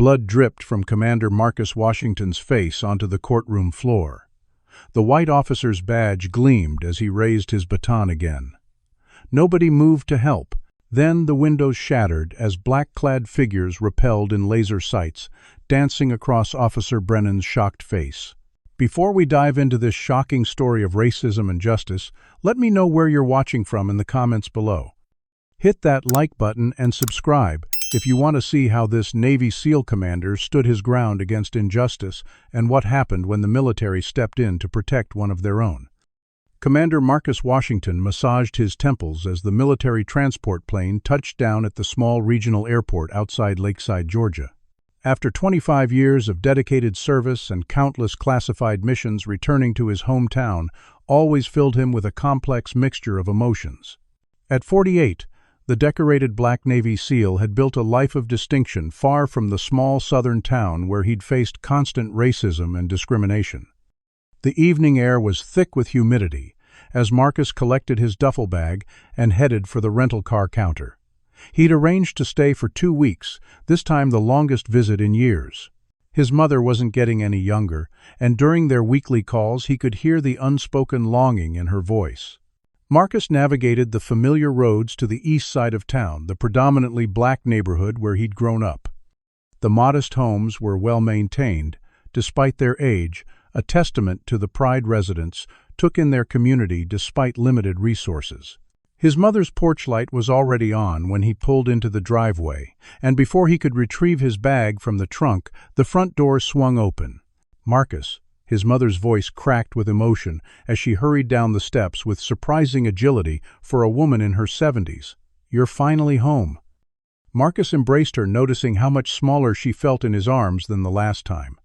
Blood dripped from Commander Marcus Washington's face onto the courtroom floor. The white officer's badge gleamed as he raised his baton again. Nobody moved to help. Then the windows shattered as black-clad figures repelled in laser sights, dancing across Officer Brennan's shocked face. Before we dive into this shocking story of racism and justice, let me know where you're watching from in the comments below. Hit that like button and subscribe if you want to see how this Navy SEAL commander stood his ground against injustice and what happened when the military stepped in to protect one of their own. Commander Marcus Washington massaged his temples as the military transport plane touched down at the small regional airport outside Lakeside, Georgia. After 25 years of dedicated service and countless classified missions, returning to his hometown always filled him with a complex mixture of emotions. At 48, the decorated Black Navy SEAL had built a life of distinction far from the small southern town where he'd faced constant racism and discrimination. The evening air was thick with humidity as Marcus collected his duffel bag and headed for the rental car counter. He'd arranged to stay for 2 weeks, this time the longest visit in years. His mother wasn't getting any younger, and during their weekly calls he could hear the unspoken longing in her voice. Marcus navigated the familiar roads to the east side of town, the predominantly black neighborhood where he'd grown up. The modest homes were well maintained, despite their age, a testament to the pride residents took in their community despite limited resources. His mother's porch light was already on when he pulled into the driveway, and before he could retrieve his bag from the trunk, the front door swung open. "Marcus," his mother's voice cracked with emotion as she hurried down the steps with surprising agility for a woman in her 70s. "You're finally home." Marcus embraced her, noticing how much smaller she felt in his arms than the last time.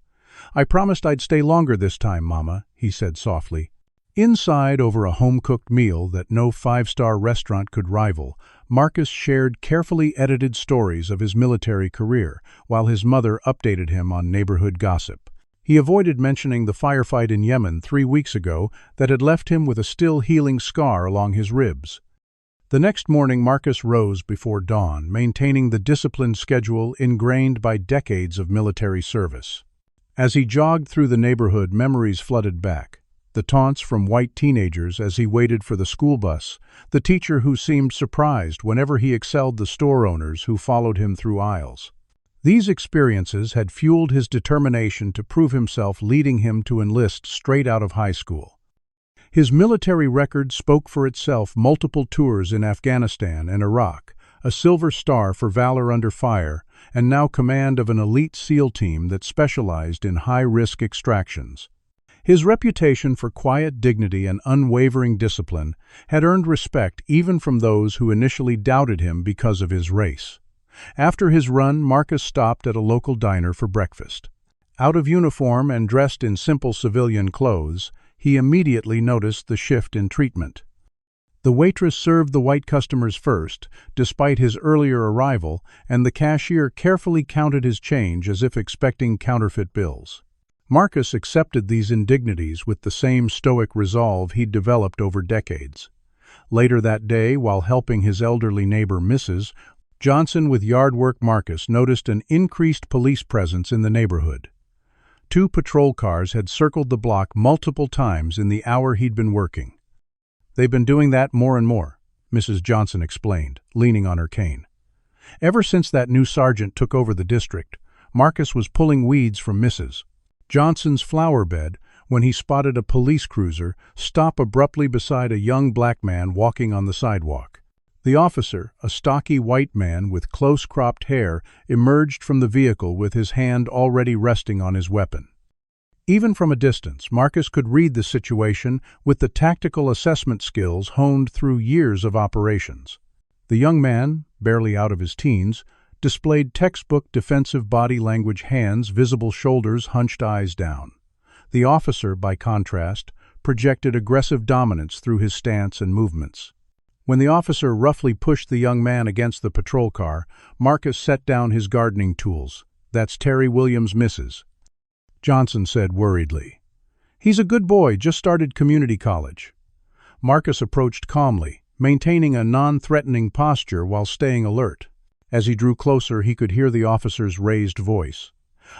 "I promised I'd stay longer this time, Mama," he said softly. Inside, over a home-cooked meal that no five-star restaurant could rival, Marcus shared carefully edited stories of his military career, while his mother updated him on neighborhood gossip. He avoided mentioning the firefight in Yemen 3 weeks ago that had left him with a still-healing scar along his ribs. The next morning, Marcus rose before dawn, maintaining the disciplined schedule ingrained by decades of military service. As he jogged through the neighborhood, memories flooded back. The taunts from white teenagers as he waited for the school bus, the teacher who seemed surprised whenever he excelled the store owners who followed him through aisles. These experiences had fueled his determination to prove himself, leading him to enlist straight out of high school. His military record spoke for itself: multiple tours in Afghanistan and Iraq, a Silver Star for valor under fire, and now command of an elite SEAL team that specialized in high-risk extractions. His reputation for quiet dignity and unwavering discipline had earned respect even from those who initially doubted him because of his race. After his run, Marcus stopped at a local diner for breakfast. Out of uniform and dressed in simple civilian clothes, he immediately noticed the shift in treatment. The waitress served the white customers first, despite his earlier arrival, and the cashier carefully counted his change as if expecting counterfeit bills. Marcus accepted these indignities with the same stoic resolve he'd developed over decades. Later that day, while helping his elderly neighbor Mrs. Johnson with yard work, Marcus noticed an increased police presence in the neighborhood. 2 patrol cars had circled the block multiple times in the hour he'd been working. "They've been doing that more and more," Mrs. Johnson explained, leaning on her cane. Ever since that new sergeant took over the district, Marcus was pulling weeds from Mrs. Johnson's flower bed when he spotted a police cruiser stop abruptly beside a young black man walking on the sidewalk. The officer, a stocky white man with close-cropped hair, emerged from the vehicle with his hand already resting on his weapon. Even from a distance, Marcus could read the situation with the tactical assessment skills honed through years of operations. The young man, barely out of his teens, displayed textbook defensive body language: hands, visible shoulders, hunched eyes down. The officer, by contrast, projected aggressive dominance through his stance and movements. When the officer roughly pushed the young man against the patrol car, Marcus set down his gardening tools. "That's Terry Williams, Mrs. Johnson said worriedly. "He's a good boy, just started community college." Marcus approached calmly, maintaining a non-threatening posture while staying alert. As he drew closer, he could hear the officer's raised voice.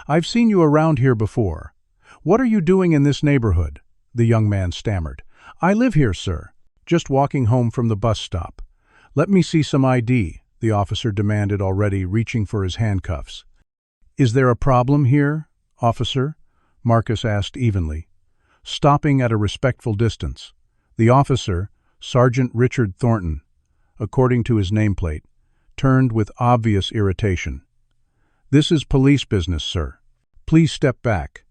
"I've seen you around here before. What are you doing in this neighborhood?" The young man stammered. "I live here, sir. Just walking home from the bus stop." "Let me see some ID," the officer demanded, already reaching for his handcuffs. "Is there a problem here, officer?" Marcus asked evenly, stopping at a respectful distance. The officer, Sergeant Richard Thornton, according to his nameplate, turned with obvious irritation. "This is police business, sir. Please step back."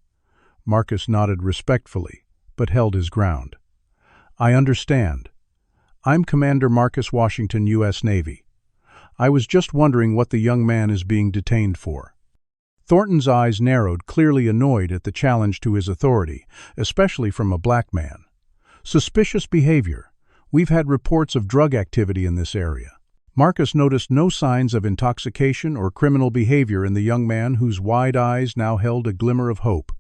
Marcus nodded respectfully, but held his ground. "I understand. I'm Commander Marcus Washington, U.S. Navy. I was just wondering what the young man is being detained for." Thornton's eyes narrowed, clearly annoyed at the challenge to his authority, especially from a black man. "Suspicious behavior. We've had reports of drug activity in this area." Marcus noticed no signs of intoxication or criminal behavior in the young man, whose wide eyes now held a glimmer of hope.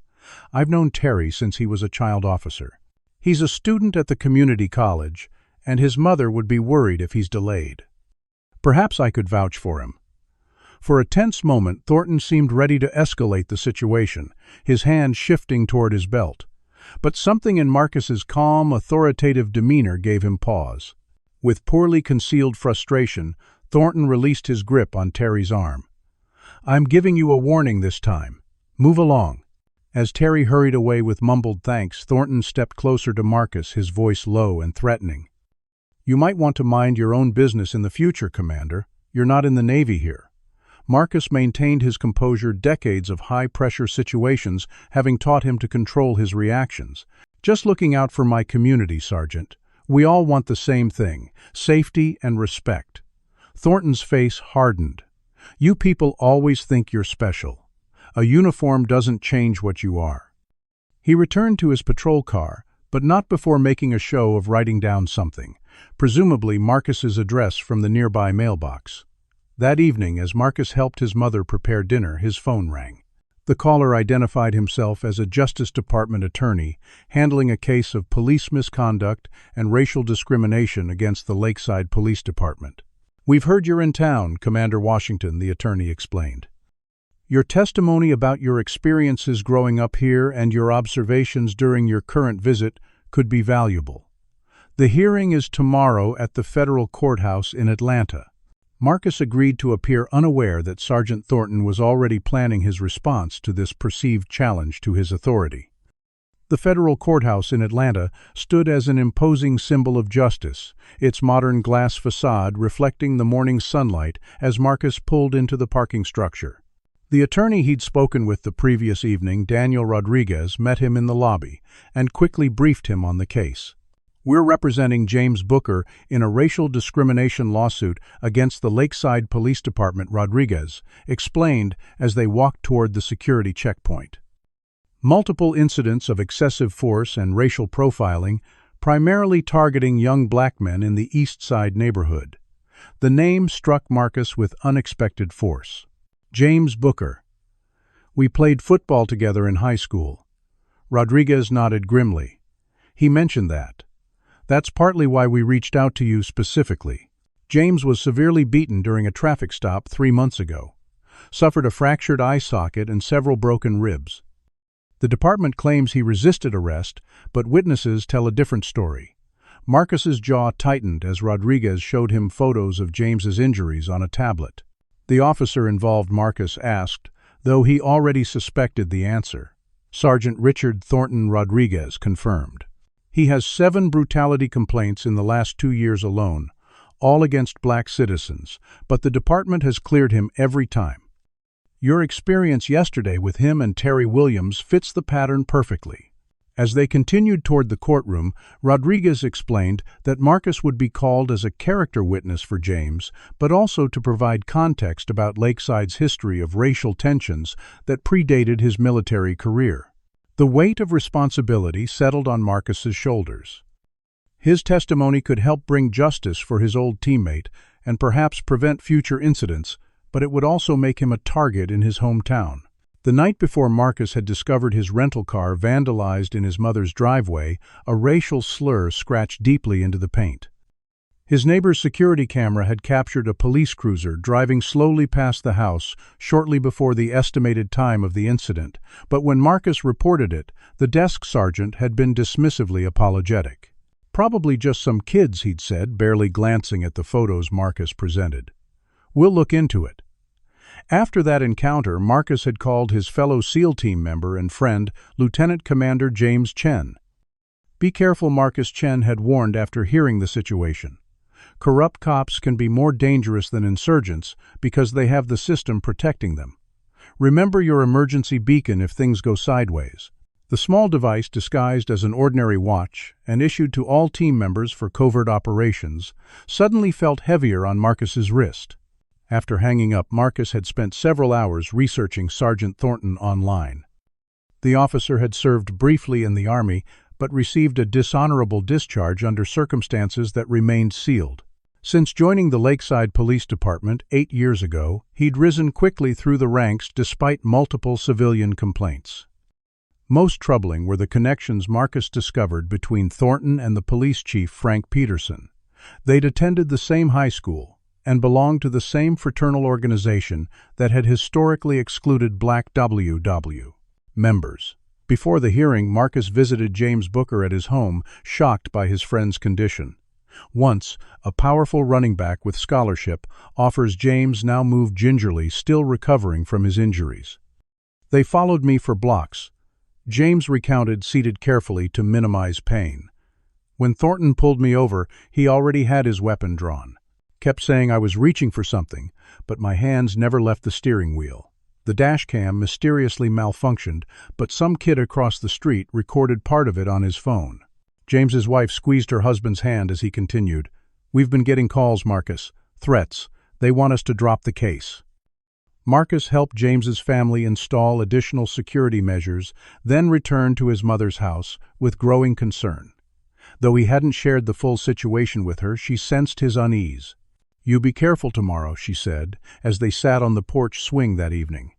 "I've known Terry since he was a child officer. He's a student at the community college, and his mother would be worried if he's delayed. Perhaps I could vouch for him." For a tense moment, Thornton seemed ready to escalate the situation, his hand shifting toward his belt. But something in Marcus's calm, authoritative demeanor gave him pause. With poorly concealed frustration, Thornton released his grip on Terry's arm. "I'm giving you a warning this time. Move along." As Terry hurried away with mumbled thanks, Thornton stepped closer to Marcus, his voice low and threatening. "You might want to mind your own business in the future, Commander. You're not in the Navy here." Marcus maintained his composure, decades of high-pressure situations having taught him to control his reactions. "Just looking out for my community, Sergeant. We all want the same thing, safety and respect." Thornton's face hardened. "You people always think you're special. A uniform doesn't change what you are." He returned to his patrol car, but not before making a show of writing down something, presumably Marcus's address from the nearby mailbox. That evening, as Marcus helped his mother prepare dinner, his phone rang. The caller identified himself as a Justice Department attorney handling a case of police misconduct and racial discrimination against the Lakeside Police Department. "We've heard you're in town, Commander Washington," the attorney explained. "Your testimony about your experiences growing up here and your observations during your current visit could be valuable. The hearing is tomorrow at the federal courthouse in Atlanta." Marcus agreed to appear unaware that Sergeant Thornton was already planning his response to this perceived challenge to his authority. The federal courthouse in Atlanta stood as an imposing symbol of justice, its modern glass facade reflecting the morning sunlight as Marcus pulled into the parking structure. The attorney he'd spoken with the previous evening, Daniel Rodriguez, met him in the lobby and quickly briefed him on the case. "We're representing James Booker in a racial discrimination lawsuit against the Lakeside Police Department," Rodriguez explained as they walked toward the security checkpoint. "Multiple incidents of excessive force and racial profiling, primarily targeting young black men in the East Side neighborhood." The name struck Marcus with unexpected force. James Booker. "We played football together in high school." Rodriguez nodded grimly. "He mentioned that. That's partly why we reached out to you specifically. James was severely beaten during a traffic stop 3 months ago, suffered a fractured eye socket and several broken ribs. The department claims he resisted arrest, but witnesses tell a different story." Marcus's jaw tightened as Rodriguez showed him photos of James's injuries on a tablet. The officer involved, Marcus asked, though he already suspected the answer. Sergeant Richard Thornton Rodriguez confirmed. "He has 7 brutality complaints in the last 2 years alone, all against black citizens, but the department has cleared him every time. Your experience yesterday with him and Terry Williams fits the pattern perfectly." As they continued toward the courtroom, Rodriguez explained that Marcus would be called as a character witness for James, but also to provide context about Lakeside's history of racial tensions that predated his military career. The weight of responsibility settled on Marcus's shoulders. His testimony could help bring justice for his old teammate and perhaps prevent future incidents, but it would also make him a target in his hometown. The night before Marcus had discovered his rental car vandalized in his mother's driveway, a racial slur scratched deeply into the paint. His neighbor's security camera had captured a police cruiser driving slowly past the house shortly before the estimated time of the incident, but when Marcus reported it, the desk sergeant had been dismissively apologetic. "Probably just some kids," he'd said, barely glancing at the photos Marcus presented. "We'll look into it." After that encounter, Marcus had called his fellow SEAL team member and friend, Lieutenant Commander James Chen. "Be careful," Marcus Chen had warned after hearing the situation. "Corrupt cops can be more dangerous than insurgents because they have the system protecting them. Remember your emergency beacon if things go sideways." The small device, disguised as an ordinary watch and issued to all team members for covert operations, suddenly felt heavier on Marcus's wrist. After hanging up, Marcus had spent several hours researching Sergeant Thornton online. The officer had served briefly in the Army, but received a dishonorable discharge under circumstances that remained sealed. Since joining the Lakeside Police Department 8 years ago, he'd risen quickly through the ranks despite multiple civilian complaints. Most troubling were the connections Marcus discovered between Thornton and the police chief Frank Peterson. They'd attended the same high school and belonged to the same fraternal organization that had historically excluded black WW members. Before the hearing, Marcus visited James Booker at his home, shocked by his friend's condition. Once, a powerful running back with scholarship, offers James now moved gingerly, still recovering from his injuries. "They followed me for blocks," James recounted, seated carefully to minimize pain. "When Thornton pulled me over, he already had his weapon drawn. Kept saying I was reaching for something, but my hands never left the steering wheel. The dash cam mysteriously malfunctioned, but some kid across the street recorded part of it on his phone." James's wife squeezed her husband's hand as he continued, "We've been getting calls, Marcus. Threats. They want us to drop the case." Marcus helped James's family install additional security measures, then returned to his mother's house with growing concern. Though he hadn't shared the full situation with her, she sensed his unease. "You be careful tomorrow," she said, as they sat on the porch swing that evening.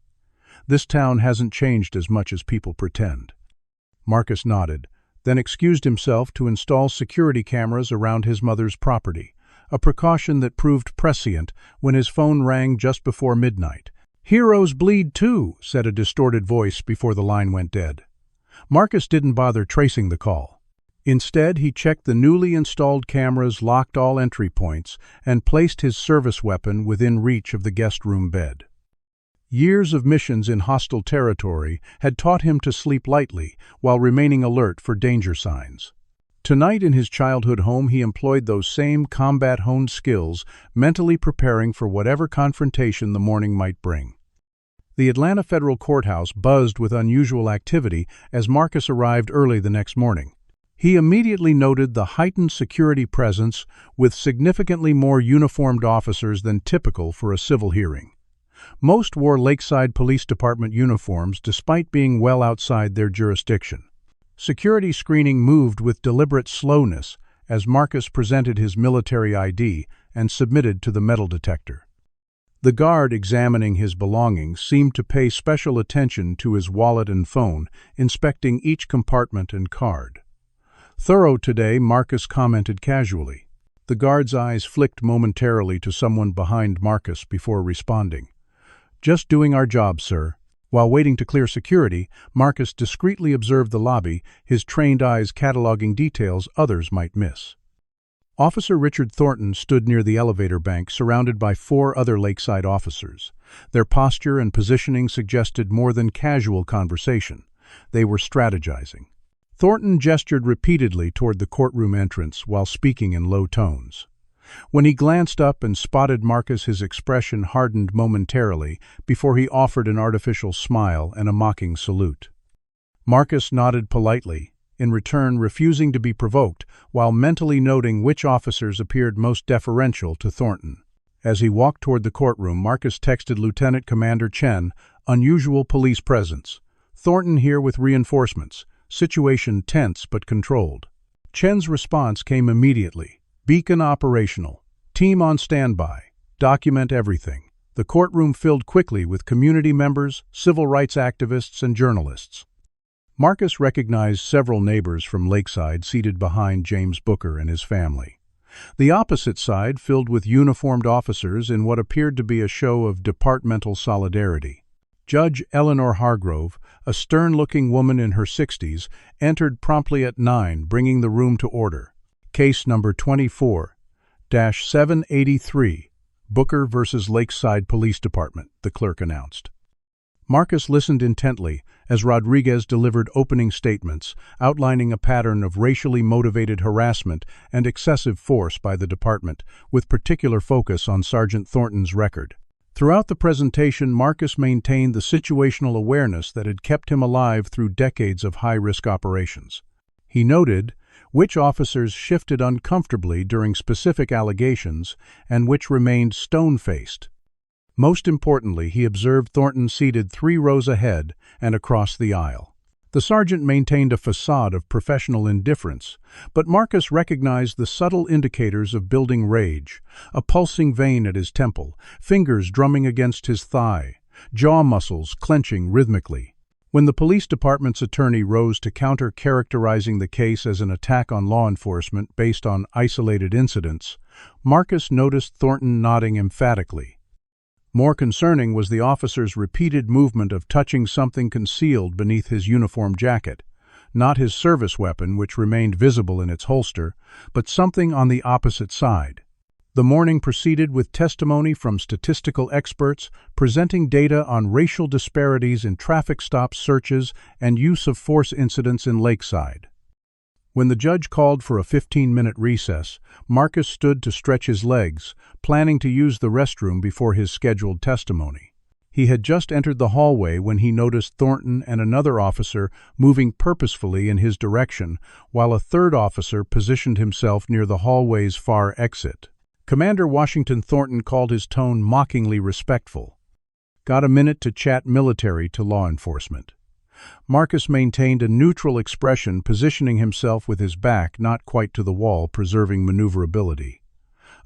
"This town hasn't changed as much as people pretend." Marcus nodded, then excused himself to install security cameras around his mother's property, a precaution that proved prescient when his phone rang just before midnight. "Heroes bleed too," said a distorted voice before the line went dead. Marcus didn't bother tracing the call. Instead, he checked the newly installed cameras, locked all entry points, and placed his service weapon within reach of the guest room bed. Years of missions in hostile territory had taught him to sleep lightly while remaining alert for danger signs. Tonight in his childhood home, he employed those same combat-honed skills, mentally preparing for whatever confrontation the morning might bring. The Atlanta Federal Courthouse buzzed with unusual activity as Marcus arrived early the next morning. He immediately noted the heightened security presence with significantly more uniformed officers than typical for a civil hearing. Most wore Lakeside Police Department uniforms despite being well outside their jurisdiction. Security screening moved with deliberate slowness as Marcus presented his military ID and submitted to the metal detector. The guard examining his belongings seemed to pay special attention to his wallet and phone, inspecting each compartment and card. "Thorough today," Marcus commented casually. The guard's eyes flicked momentarily to someone behind Marcus before responding. "Just doing our job, sir." While waiting to clear security, Marcus discreetly observed the lobby, his trained eyes cataloging details others might miss. Officer Richard Thornton stood near the elevator bank, surrounded by 4 other Lakeside officers. Their posture and positioning suggested more than casual conversation. They were strategizing. Thornton gestured repeatedly toward the courtroom entrance while speaking in low tones. When he glanced up and spotted Marcus, his expression hardened momentarily before he offered an artificial smile and a mocking salute. Marcus nodded politely, in return refusing to be provoked, while mentally noting which officers appeared most deferential to Thornton. As he walked toward the courtroom, Marcus texted Lieutenant Commander Chen, "Unusual police presence. Thornton here with reinforcements. Situation tense but controlled." Chen's response came immediately. "Beacon operational. Team on standby. Document everything." The courtroom filled quickly with community members, civil rights activists, and journalists. Marcus recognized several neighbors from Lakeside seated behind James Booker and his family. The opposite side filled with uniformed officers in what appeared to be a show of departmental solidarity. Judge Eleanor Hargrove, a stern-looking woman in her 60s, entered promptly at 9, bringing the room to order. Case number 24-783, Booker versus Lakeside Police Department, the clerk announced. Marcus listened intently as Rodriguez delivered opening statements, outlining a pattern of racially motivated harassment and excessive force by the department, with particular focus on Sergeant Thornton's record. Throughout the presentation, Marcus maintained the situational awareness that had kept him alive through decades of high-risk operations. He noted which officers shifted uncomfortably during specific allegations and which remained stone-faced. Most importantly, he observed Thornton seated 3 rows ahead and across the aisle. The sergeant maintained a facade of professional indifference, but Marcus recognized the subtle indicators of building rage: a pulsing vein at his temple, fingers drumming against his thigh, jaw muscles clenching rhythmically. When the police department's attorney rose to counter, characterizing the case as an attack on law enforcement based on isolated incidents, Marcus noticed Thornton nodding emphatically. More concerning was the officer's repeated movement of touching something concealed beneath his uniform jacket, not his service weapon, which remained visible in its holster, but something on the opposite side. The morning proceeded with testimony from statistical experts presenting data on racial disparities in traffic stop searches and use of force incidents in Lakeside. When the judge called for a 15-minute recess, Marcus stood to stretch his legs, planning to use the restroom before his scheduled testimony. He had just entered the hallway when he noticed Thornton and another officer moving purposefully in his direction, while a third officer positioned himself near the hallway's far exit. Commander Washington Thornton called his tone mockingly respectful. "Got a minute to chat military to law enforcement?" Marcus maintained a neutral expression, positioning himself with his back not quite to the wall, preserving maneuverability.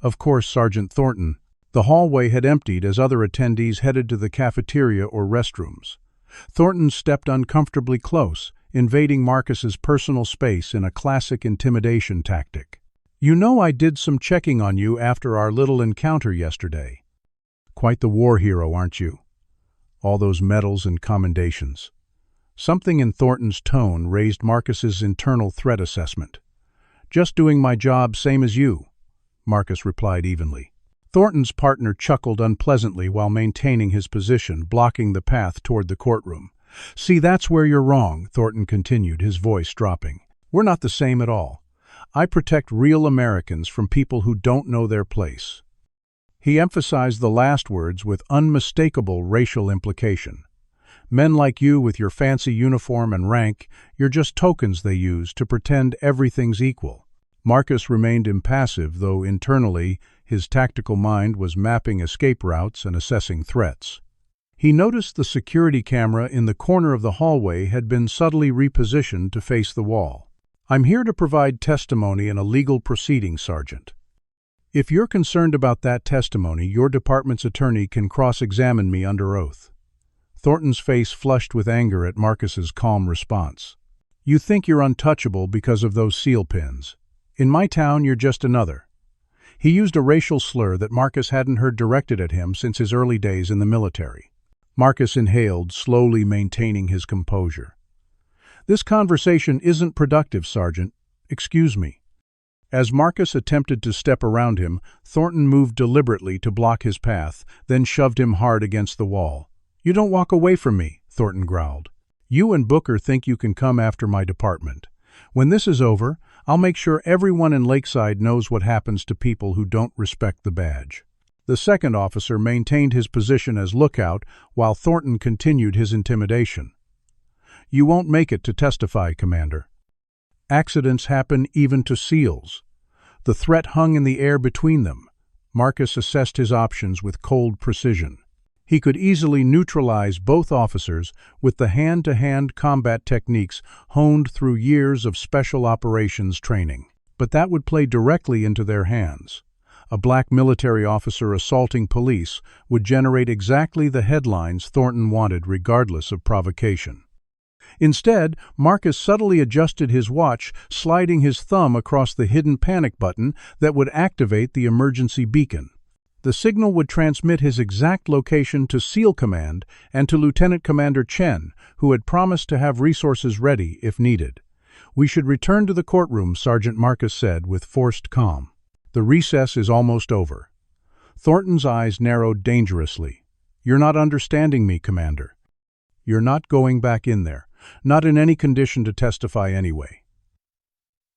"Of course, Sergeant Thornton." The hallway had emptied as other attendees headed to the cafeteria or restrooms. Thornton stepped uncomfortably close, invading Marcus's personal space in a classic intimidation tactic. "You know I did some checking on you after our little encounter yesterday. Quite the war hero, aren't you? All those medals and commendations." Something in Thornton's tone raised Marcus's internal threat assessment. "Just doing my job same as you," Marcus replied evenly. Thornton's partner chuckled unpleasantly while maintaining his position, blocking the path toward the courtroom. "See, that's where you're wrong," Thornton continued, his voice dropping. "We're not the same at all. I protect real Americans from people who don't know their place." He emphasized the last words with unmistakable racial implication. "Men like you with your fancy uniform and rank, you're just tokens they use to pretend everything's equal." Marcus remained impassive, though internally his tactical mind was mapping escape routes and assessing threats. He noticed the security camera in the corner of the hallway had been subtly repositioned to face the wall. "I'm here to provide testimony in a legal proceeding, Sergeant. If you're concerned about that testimony, your department's attorney can cross-examine me under oath." Thornton's face flushed with anger at Marcus's calm response. "You think you're untouchable because of those seal pins. In my town, you're just another." He used a racial slur that Marcus hadn't heard directed at him since his early days in the military. Marcus inhaled, slowly maintaining his composure. "This conversation isn't productive, Sergeant. Excuse me." As Marcus attempted to step around him, Thornton moved deliberately to block his path, then shoved him hard against the wall. "You don't walk away from me," Thornton growled. "You and Booker think you can come after my department. When this is over, I'll make sure everyone in Lakeside knows what happens to people who don't respect the badge." The second officer maintained his position as lookout while Thornton continued his intimidation. "You won't make it to testify, Commander. Accidents happen even to SEALs." The threat hung in the air between them. Marcus assessed his options with cold precision. He could easily neutralize both officers with the hand-to-hand combat techniques honed through years of special operations training. But that would play directly into their hands. A black military officer assaulting police would generate exactly the headlines Thornton wanted, regardless of provocation. Instead, Marcus subtly adjusted his watch, sliding his thumb across the hidden panic button that would activate the emergency beacon. The signal would transmit his exact location to SEAL Command and to Lieutenant Commander Chen, who had promised to have resources ready if needed. "We should return to the courtroom," Sergeant Marcus said with forced calm. "The recess is almost over." Thornton's eyes narrowed dangerously. "You're not understanding me, Commander. You're not going back in there. Not in any condition to testify anyway."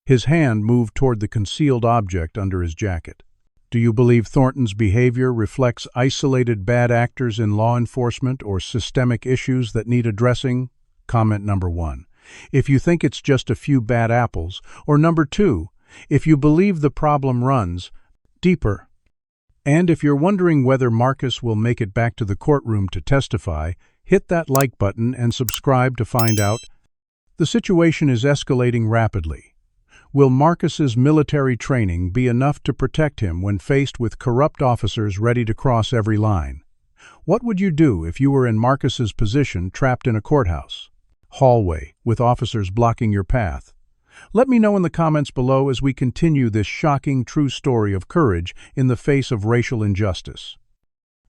His hand moved toward the concealed object under his jacket. "Do you believe Thornton's behavior reflects isolated bad actors in law enforcement or systemic issues that need addressing?" Comment number 1. If you think it's just a few bad apples, or number 2, if you believe the problem runs deeper. And if you're wondering whether Marcus will make it back to the courtroom to testify, hit that like button and subscribe to find out. The situation is escalating rapidly. Will Marcus's military training be enough to protect him when faced with corrupt officers ready to cross every line? What would you do if you were in Marcus's position, trapped in a courthouse hallway with officers blocking your path? Let me know in the comments below as we continue this shocking true story of courage in the face of racial injustice.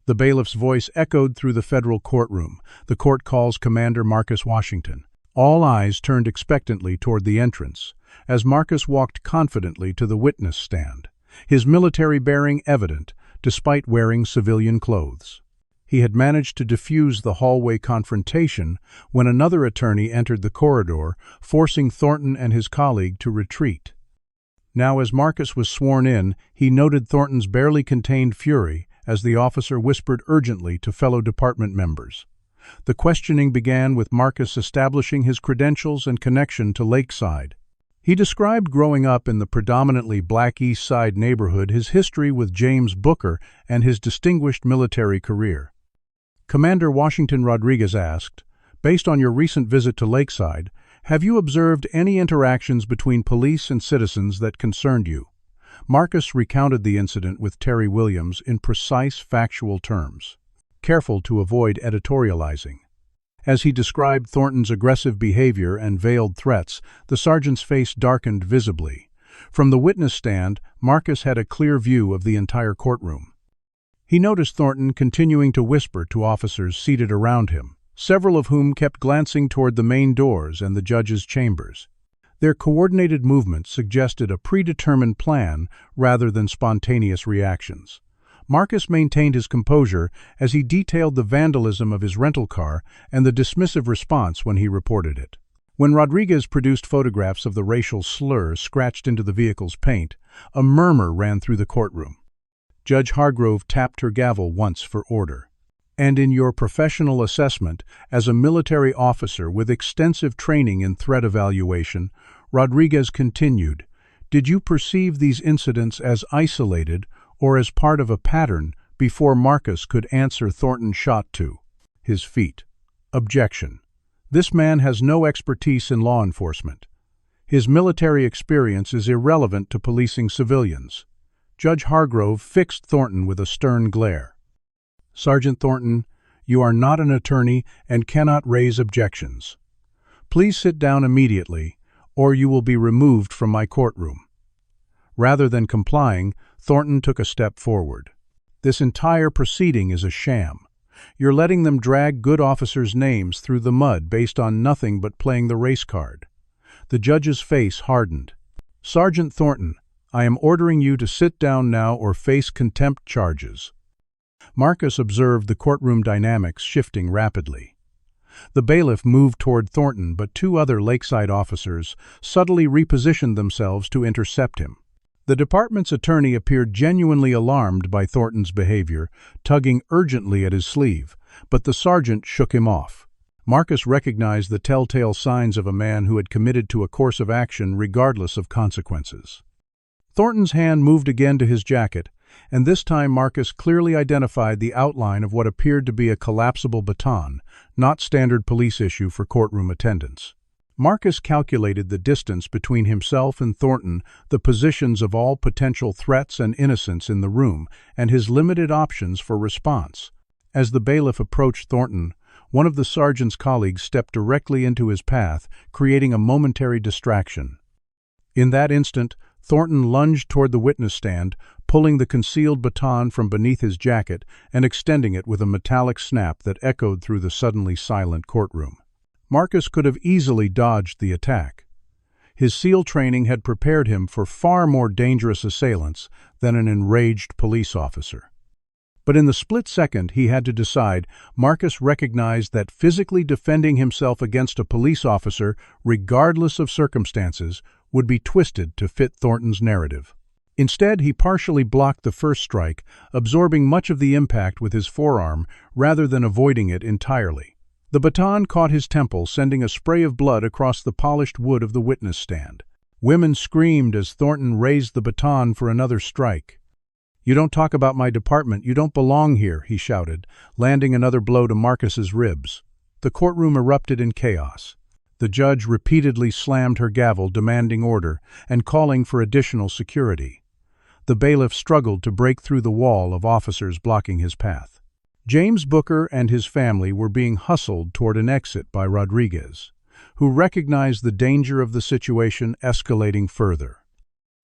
The bailiff's voice echoed through the federal courtroom. The court calls Commander Marcus Washington. All eyes turned expectantly toward the entrance, as Marcus walked confidently to the witness stand, his military bearing evident, despite wearing civilian clothes. He had managed to defuse the hallway confrontation when another attorney entered the corridor, forcing Thornton and his colleague to retreat. Now, as Marcus was sworn in, he noted Thornton's barely contained fury as the officer whispered urgently to fellow department members. The questioning began with Marcus establishing his credentials and connection to Lakeside. He described growing up in the predominantly black East Side neighborhood, his history with James Booker, and his distinguished military career. Commander Washington Rodriguez asked, "Based on your recent visit to Lakeside, have you observed any interactions between police and citizens that concerned you?" Marcus recounted the incident with Terry Williams in precise, factual terms, careful to avoid editorializing. As he described Thornton's aggressive behavior and veiled threats, the sergeant's face darkened visibly. From the witness stand, Marcus had a clear view of the entire courtroom. He noticed Thornton continuing to whisper to officers seated around him, several of whom kept glancing toward the main doors and the judge's chambers. Their coordinated movements suggested a predetermined plan rather than spontaneous reactions. Marcus maintained his composure as he detailed the vandalism of his rental car and the dismissive response when he reported it. When Rodriguez produced photographs of the racial slur scratched into the vehicle's paint, a murmur ran through the courtroom. Judge Hargrove tapped her gavel once for order. "And in your professional assessment, as a military officer with extensive training in threat evaluation," Rodriguez continued, "did you perceive these incidents as isolated or as part of a pattern?" Before Marcus could answer, Thornton shot to his feet. "Objection. This man has no expertise in law enforcement. His military experience is irrelevant to policing civilians." Judge Hargrove fixed Thornton with a stern glare. "Sergeant Thornton, you are not an attorney and cannot raise objections. Please sit down immediately, or you will be removed from my courtroom." Rather than complying, Thornton took a step forward. "This entire proceeding is a sham. You're letting them drag good officers' names through the mud based on nothing but playing the race card." The judge's face hardened. "Sergeant Thornton, I am ordering you to sit down now or face contempt charges." Marcus observed the courtroom dynamics shifting rapidly. The bailiff moved toward Thornton, but two other Lakeside officers subtly repositioned themselves to intercept him. The department's attorney appeared genuinely alarmed by Thornton's behavior, tugging urgently at his sleeve, but the sergeant shook him off. Marcus recognized the telltale signs of a man who had committed to a course of action regardless of consequences. Thornton's hand moved again to his jacket, and this time Marcus clearly identified the outline of what appeared to be a collapsible baton, not standard police issue for courtroom attendance. Marcus calculated the distance between himself and Thornton, the positions of all potential threats and innocents in the room, and his limited options for response. As the bailiff approached Thornton, One of the sergeant's colleagues stepped directly into his path, creating a momentary distraction. In that instant, Thornton lunged toward the witness stand, pulling the concealed baton from beneath his jacket and extending it with a metallic snap that echoed through the suddenly silent courtroom. Marcus could have easily dodged the attack. His SEAL training had prepared him for far more dangerous assailants than an enraged police officer. But in the split second he had to decide, Marcus recognized that physically defending himself against a police officer, regardless of circumstances, would be twisted to fit Thornton's narrative. Instead, he partially blocked the first strike, absorbing much of the impact with his forearm rather than avoiding it entirely. The baton caught his temple, sending a spray of blood across the polished wood of the witness stand. Women screamed as Thornton raised the baton for another strike. "You don't talk about my department, you don't belong here," he shouted, landing another blow to Marcus's ribs. The courtroom erupted in chaos. The judge repeatedly slammed her gavel, demanding order and calling for additional security. The bailiff struggled to break through the wall of officers blocking his path. James Booker and his family were being hustled toward an exit by Rodriguez, who recognized the danger of the situation escalating further.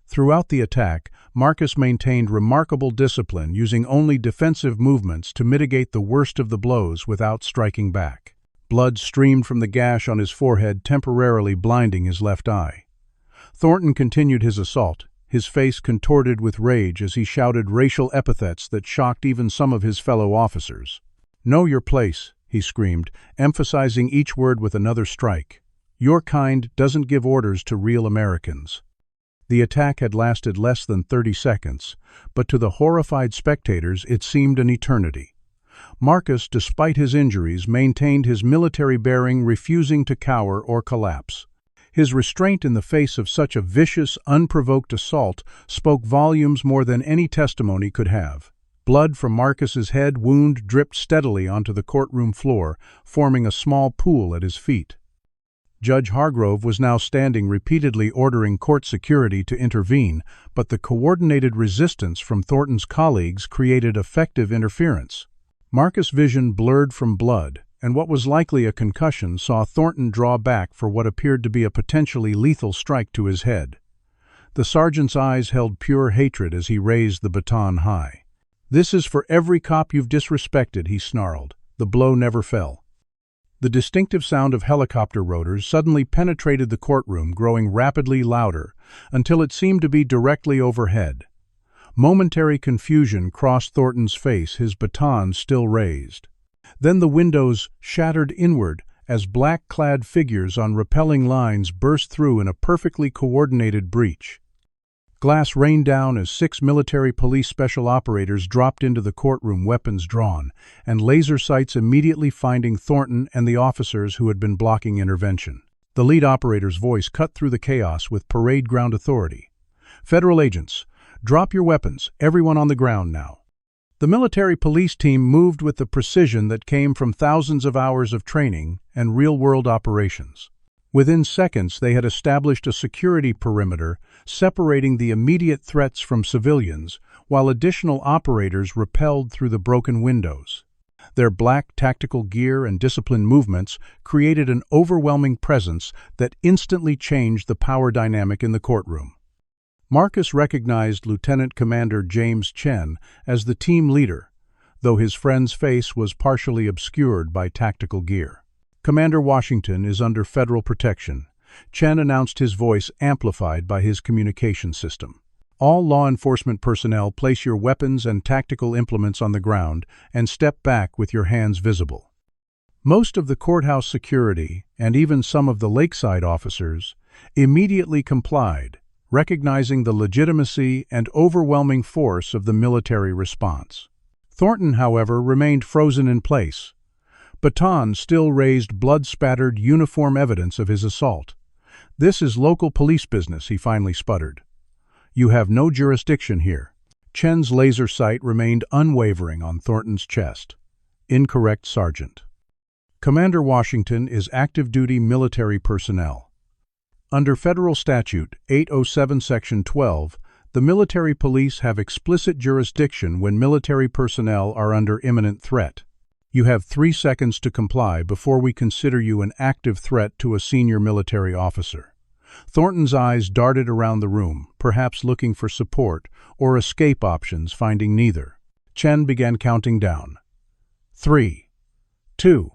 Throughout the attack, Marcus maintained remarkable discipline, using only defensive movements to mitigate the worst of the blows without striking back. Blood streamed from the gash on his forehead, temporarily blinding his left eye. Thornton continued his assault, his face contorted with rage as he shouted racial epithets that shocked even some of his fellow officers. "Know your place," he screamed, emphasizing each word with another strike. "Your kind doesn't give orders to real Americans." The attack had lasted less than 30 seconds, but to the horrified spectators it seemed an eternity. Marcus, despite his injuries, maintained his military bearing, refusing to cower or collapse. His restraint in the face of such a vicious, unprovoked assault spoke volumes more than any testimony could have. Blood from Marcus's head wound dripped steadily onto the courtroom floor, forming a small pool at his feet. Judge Hargrove was now standing, repeatedly ordering court security to intervene, but the coordinated resistance from Thornton's colleagues created effective interference. Marcus' vision blurred from blood, and what was likely a concussion saw Thornton draw back for what appeared to be a potentially lethal strike to his head. The sergeant's eyes held pure hatred as he raised the baton high. "This is for every cop you've disrespected," he snarled. The blow never fell. The distinctive sound of helicopter rotors suddenly penetrated the courtroom, growing rapidly louder, until it seemed to be directly overhead. Momentary confusion crossed Thornton's face, his baton still raised. Then the windows shattered inward as black-clad figures on rappelling lines burst through in a perfectly coordinated breach. Glass rained down as 6 military police special operators dropped into the courtroom, weapons drawn, and laser sights immediately finding Thornton and the officers who had been blocking intervention. The lead operator's voice cut through the chaos with parade ground authority. "Federal agents, drop your weapons, everyone on the ground now." The military police team moved with the precision that came from thousands of hours of training and real-world operations. Within seconds, they had established a security perimeter separating the immediate threats from civilians, while additional operators rappelled through the broken windows. Their black tactical gear and disciplined movements created an overwhelming presence that instantly changed the power dynamic in the courtroom. Marcus recognized Lieutenant Commander James Chen as the team leader, though his friend's face was partially obscured by tactical gear. "Commander Washington is under federal protection," Chen announced, his voice amplified by his communication system. "All law enforcement personnel, place your weapons and tactical implements on the ground and step back with your hands visible." Most of the courthouse security, and even some of the lakeside officers, immediately complied, recognizing the legitimacy and overwhelming force of the military response. Thornton, however, remained frozen in place. Baton still raised blood-spattered uniform evidence of his assault. "This is local police business," he finally sputtered. "You have no jurisdiction here." Chen's laser sight remained unwavering on Thornton's chest. "Incorrect, Sergeant. Commander Washington is active-duty military personnel. Under Federal Statute 807 Section 12, the military police have explicit jurisdiction when military personnel are under imminent threat. You have 3 seconds to comply before we consider you an active threat to a senior military officer." Thornton's eyes darted around the room, perhaps looking for support or escape options, finding neither. Chen began counting down. 3, 2.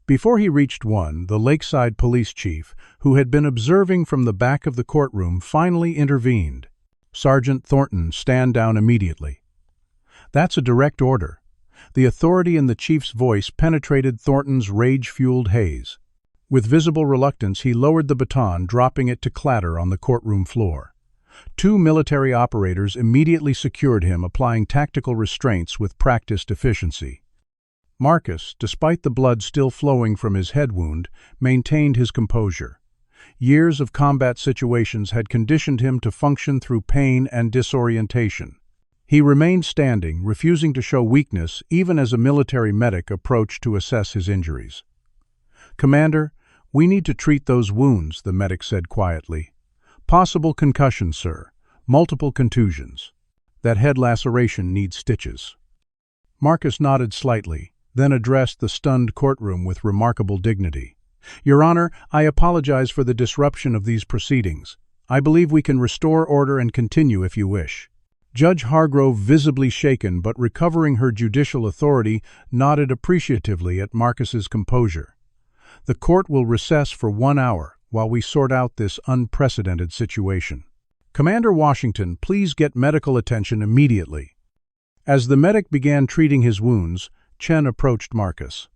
Before he reached 1, the Lakeside police chief, who had been observing from the back of the courtroom, finally intervened. "Sergeant Thornton, stand down immediately." "That's a direct order." The authority in the chief's voice penetrated Thornton's rage-fueled haze. With visible reluctance, he lowered the baton, dropping it to clatter on the courtroom floor. 2 military operators immediately secured him, applying tactical restraints with practiced efficiency. Marcus, despite the blood still flowing from his head wound, maintained his composure. Years of combat situations had conditioned him to function through pain and disorientation. He remained standing, refusing to show weakness even as a military medic approached to assess his injuries. "Commander, we need to treat those wounds," the medic said quietly. "Possible concussion, sir. Multiple contusions. That head laceration needs stitches." Marcus nodded slightly, then addressed the stunned courtroom with remarkable dignity. "Your Honor, I apologize for the disruption of these proceedings. I believe we can restore order and continue if you wish." Judge Hargrove, visibly shaken but recovering her judicial authority, nodded appreciatively at Marcus's composure. "The court will recess for 1 hour while we sort out this unprecedented situation. Commander Washington, please get medical attention immediately." As the medic began treating his wounds, Chen approached Marcus.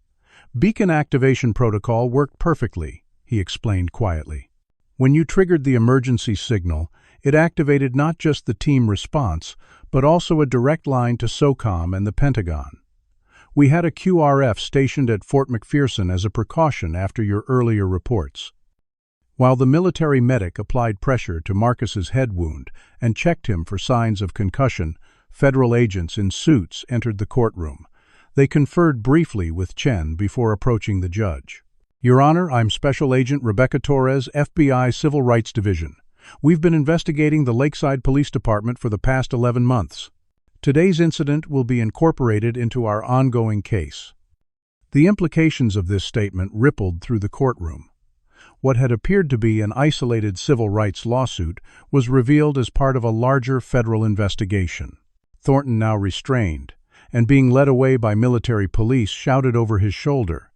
"Beacon activation protocol worked perfectly," he explained quietly. "When you triggered the emergency signal, it activated not just the team response, but also a direct line to SOCOM and the Pentagon. We had a QRF stationed at Fort McPherson as a precaution after your earlier reports." While the military medic applied pressure to Marcus's head wound and checked him for signs of concussion, federal agents in suits entered the courtroom. They conferred briefly with Chen before approaching the judge. "Your Honor, I'm Special Agent Rebecca Torres, FBI Civil Rights Division. We've been investigating the Lakeside Police Department for the past 11 months. Today's incident will be incorporated into our ongoing case." The implications of this statement rippled through the courtroom. What had appeared to be an isolated civil rights lawsuit was revealed as part of a larger federal investigation. Thornton, now restrained, and being led away by military police, shouted over his shoulder,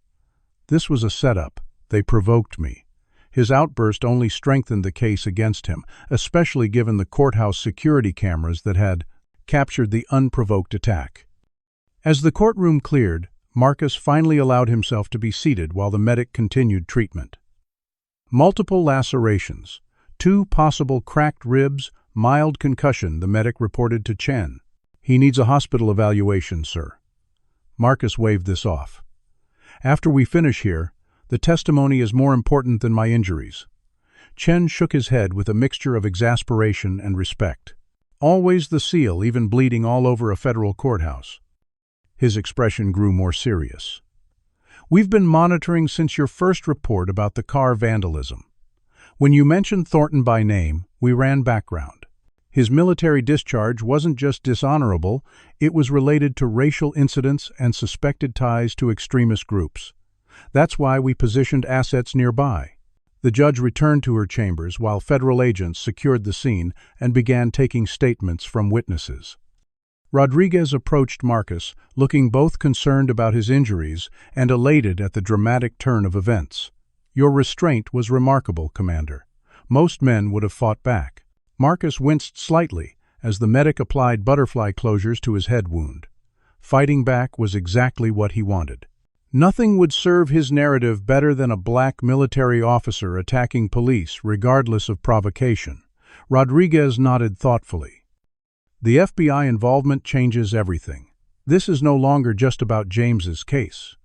"This was a setup. They provoked me." His outburst only strengthened the case against him, especially given the courthouse security cameras that had captured the unprovoked attack. As the courtroom cleared, Marcus finally allowed himself to be seated while the medic continued treatment. "Multiple lacerations, 2 possible cracked ribs, mild concussion," the medic reported to Chen. "He needs a hospital evaluation, sir." Marcus waved this off. "After we finish here, the testimony is more important than my injuries." Chen shook his head with a mixture of exasperation and respect. Always the SEAL, even bleeding all over a federal courthouse. His expression grew more serious. "We've been monitoring since your first report about the car vandalism. When you mentioned Thornton by name, we ran background. His military discharge wasn't just dishonorable, it was related to racial incidents and suspected ties to extremist groups. That's why we positioned assets nearby." The judge returned to her chambers while federal agents secured the scene and began taking statements from witnesses. Rodriguez approached Marcus, looking both concerned about his injuries and elated at the dramatic turn of events. "Your restraint was remarkable, Commander. Most men would have fought back." Marcus winced slightly as the medic applied butterfly closures to his head wound. Fighting back was exactly what he wanted. Nothing would serve his narrative better than a black military officer attacking police, regardless of provocation. Rodriguez nodded thoughtfully. "The FBI involvement changes everything. This is no longer just about James's case.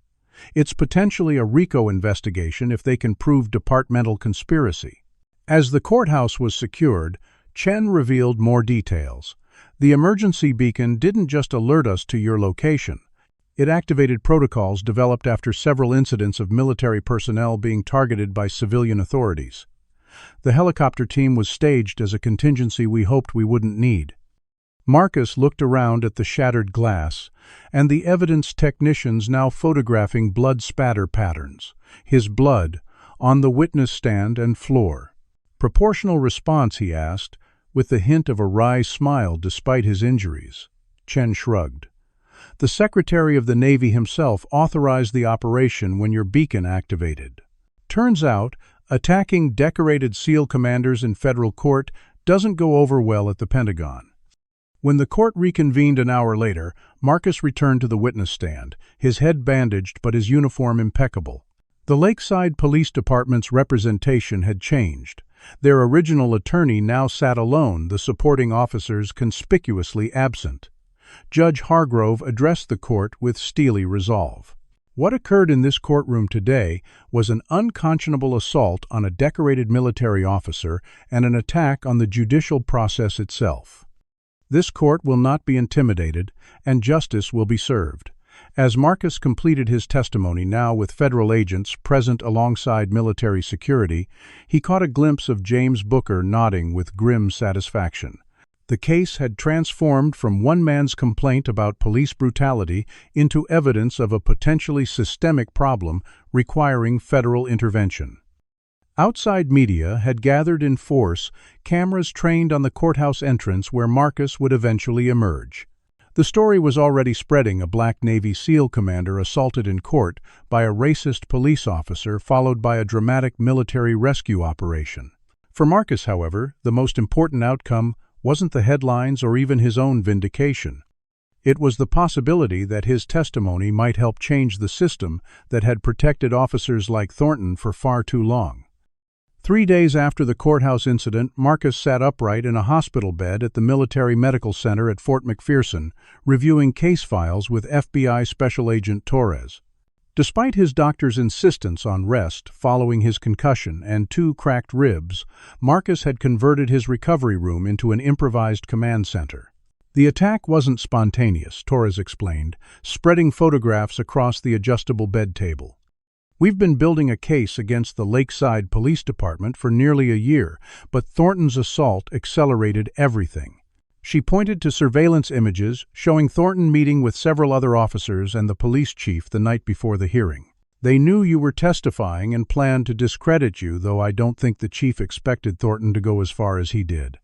It's potentially a RICO investigation if they can prove departmental conspiracy." As the courthouse was secured, Chen revealed more details. "The emergency beacon didn't just alert us to your location. It activated protocols developed after several incidents of military personnel being targeted by civilian authorities. The helicopter team was staged as a contingency we hoped we wouldn't need." Marcus looked around at the shattered glass, and the evidence technicians now photographing blood spatter patterns. His blood, on the witness stand and floor. "Proportional response," he asked, with the hint of a wry smile despite his injuries. Chen shrugged. "The Secretary of the Navy himself authorized the operation when your beacon activated. Turns out, attacking decorated SEAL commanders in federal court doesn't go over well at the Pentagon." When the court reconvened an hour later, Marcus returned to the witness stand, his head bandaged but his uniform impeccable. The Lakeside Police Department's representation had changed. Their original attorney now sat alone, the supporting officers conspicuously absent. Judge Hargrove addressed the court with steely resolve. What occurred in this courtroom today was an unconscionable assault on a decorated military officer and an attack on the judicial process itself. This court will not be intimidated, and justice will be served. As Marcus completed his testimony, now with federal agents present alongside military security, he caught a glimpse of James Booker nodding with grim satisfaction. The case had transformed from one man's complaint about police brutality into evidence of a potentially systemic problem requiring federal intervention. Outside media had gathered in force, cameras trained on the courthouse entrance where Marcus would eventually emerge. The story was already spreading: a black Navy SEAL commander assaulted in court by a racist police officer, followed by a dramatic military rescue operation. For Marcus, however, the most important outcome wasn't the headlines or even his own vindication. It was the possibility that his testimony might help change the system that had protected officers like Thornton for far too long. 3 days after the courthouse incident, Marcus sat upright in a hospital bed at the Military Medical Center at Fort McPherson, reviewing case files with FBI Special Agent Torres. Despite his doctor's insistence on rest following his concussion and 2 cracked ribs, Marcus had converted his recovery room into an improvised command center. The attack wasn't spontaneous, Torres explained, spreading photographs across the adjustable bed table. "We've been building a case against the Lakeside Police Department for nearly a year, but Thornton's assault accelerated everything." She pointed to surveillance images showing Thornton meeting with several other officers and the police chief the night before the hearing. "They knew you were testifying and planned to discredit you, though I don't think the chief expected Thornton to go as far as he did."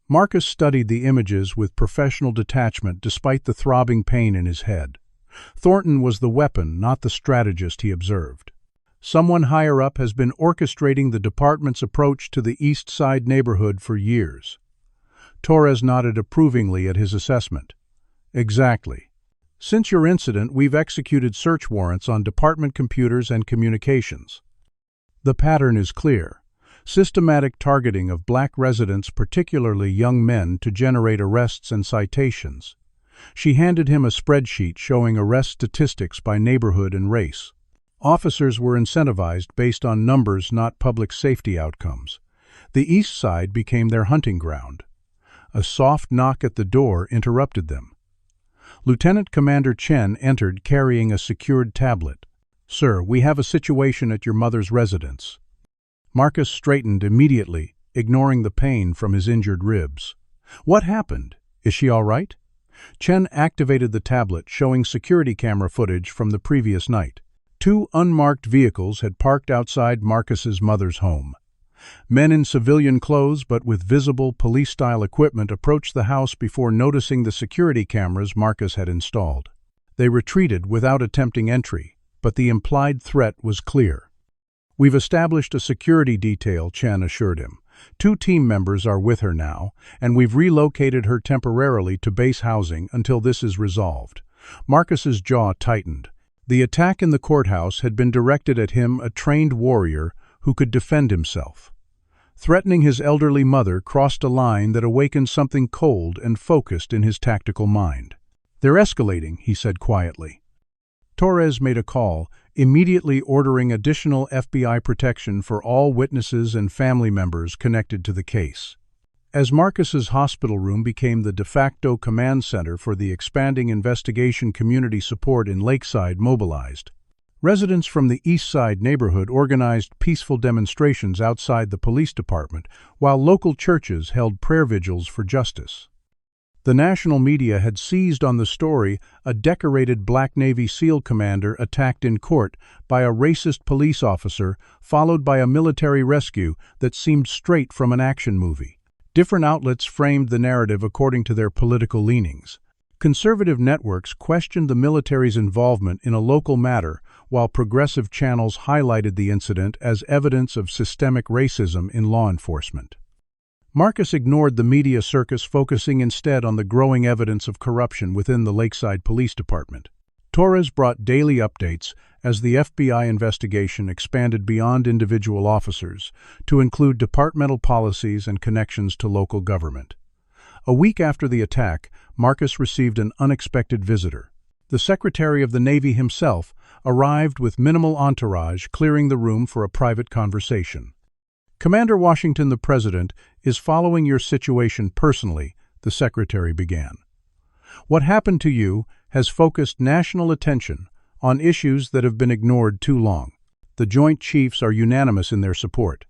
Marcus studied the images with professional detachment despite the throbbing pain in his head. Thornton was the weapon, not the strategist, he observed. "Someone higher up has been orchestrating the department's approach to the East Side neighborhood for years." Torres nodded approvingly at his assessment. "Exactly. Since your incident, we've executed search warrants on department computers and communications. The pattern is clear: systematic targeting of black residents, particularly young men, to generate arrests and citations." She handed him a spreadsheet showing arrest statistics by neighborhood and race. Officers were incentivized based on numbers, not public safety outcomes. The East Side became their hunting ground. A soft knock at the door interrupted them. Lieutenant Commander Chen entered carrying a secured tablet. "Sir, we have a situation at your mother's residence." Marcus straightened immediately, ignoring the pain from his injured ribs. "What happened? Is she all right?" Chen activated the tablet, showing security camera footage from the previous night. 2 unmarked vehicles had parked outside Marcus's mother's home. Men in civilian clothes but with visible police-style equipment approached the house before noticing the security cameras Marcus had installed. They retreated without attempting entry, but the implied threat was clear. "We've established a security detail," Chen assured him. 2 team members are with her now, and we've relocated her temporarily to base housing until this is resolved. Marcus's jaw tightened. The attack in the courthouse had been directed at him, a trained warrior who could defend himself. Threatening his elderly mother crossed a line that awakened something cold and focused in his tactical mind. "They're escalating," he said quietly. Torres made a call, immediately ordering additional FBI protection for all witnesses and family members connected to the case. As Marcus's hospital room became the de facto command center for the expanding investigation, community support in Lakeside mobilized. Residents from the East Side neighborhood organized peaceful demonstrations outside the police department, while local churches held prayer vigils for justice. The national media had seized on the story: a decorated Black Navy SEAL commander attacked in court by a racist police officer, followed by a military rescue that seemed straight from an action movie. Different outlets framed the narrative according to their political leanings. Conservative networks questioned the military's involvement in a local matter, while progressive channels highlighted the incident as evidence of systemic racism in law enforcement. Marcus ignored the media circus, focusing instead on the growing evidence of corruption within the Lakeside Police Department. Torres brought daily updates as the FBI investigation expanded beyond individual officers to include departmental policies and connections to local government. A week after the attack, Marcus received an unexpected visitor. The Secretary of the Navy himself arrived with minimal entourage, clearing the room for a private conversation. "Commander Washington, the President is following your situation personally," the Secretary began. "What happened to you has focused national attention on issues that have been ignored too long. The Joint Chiefs are unanimous in their support."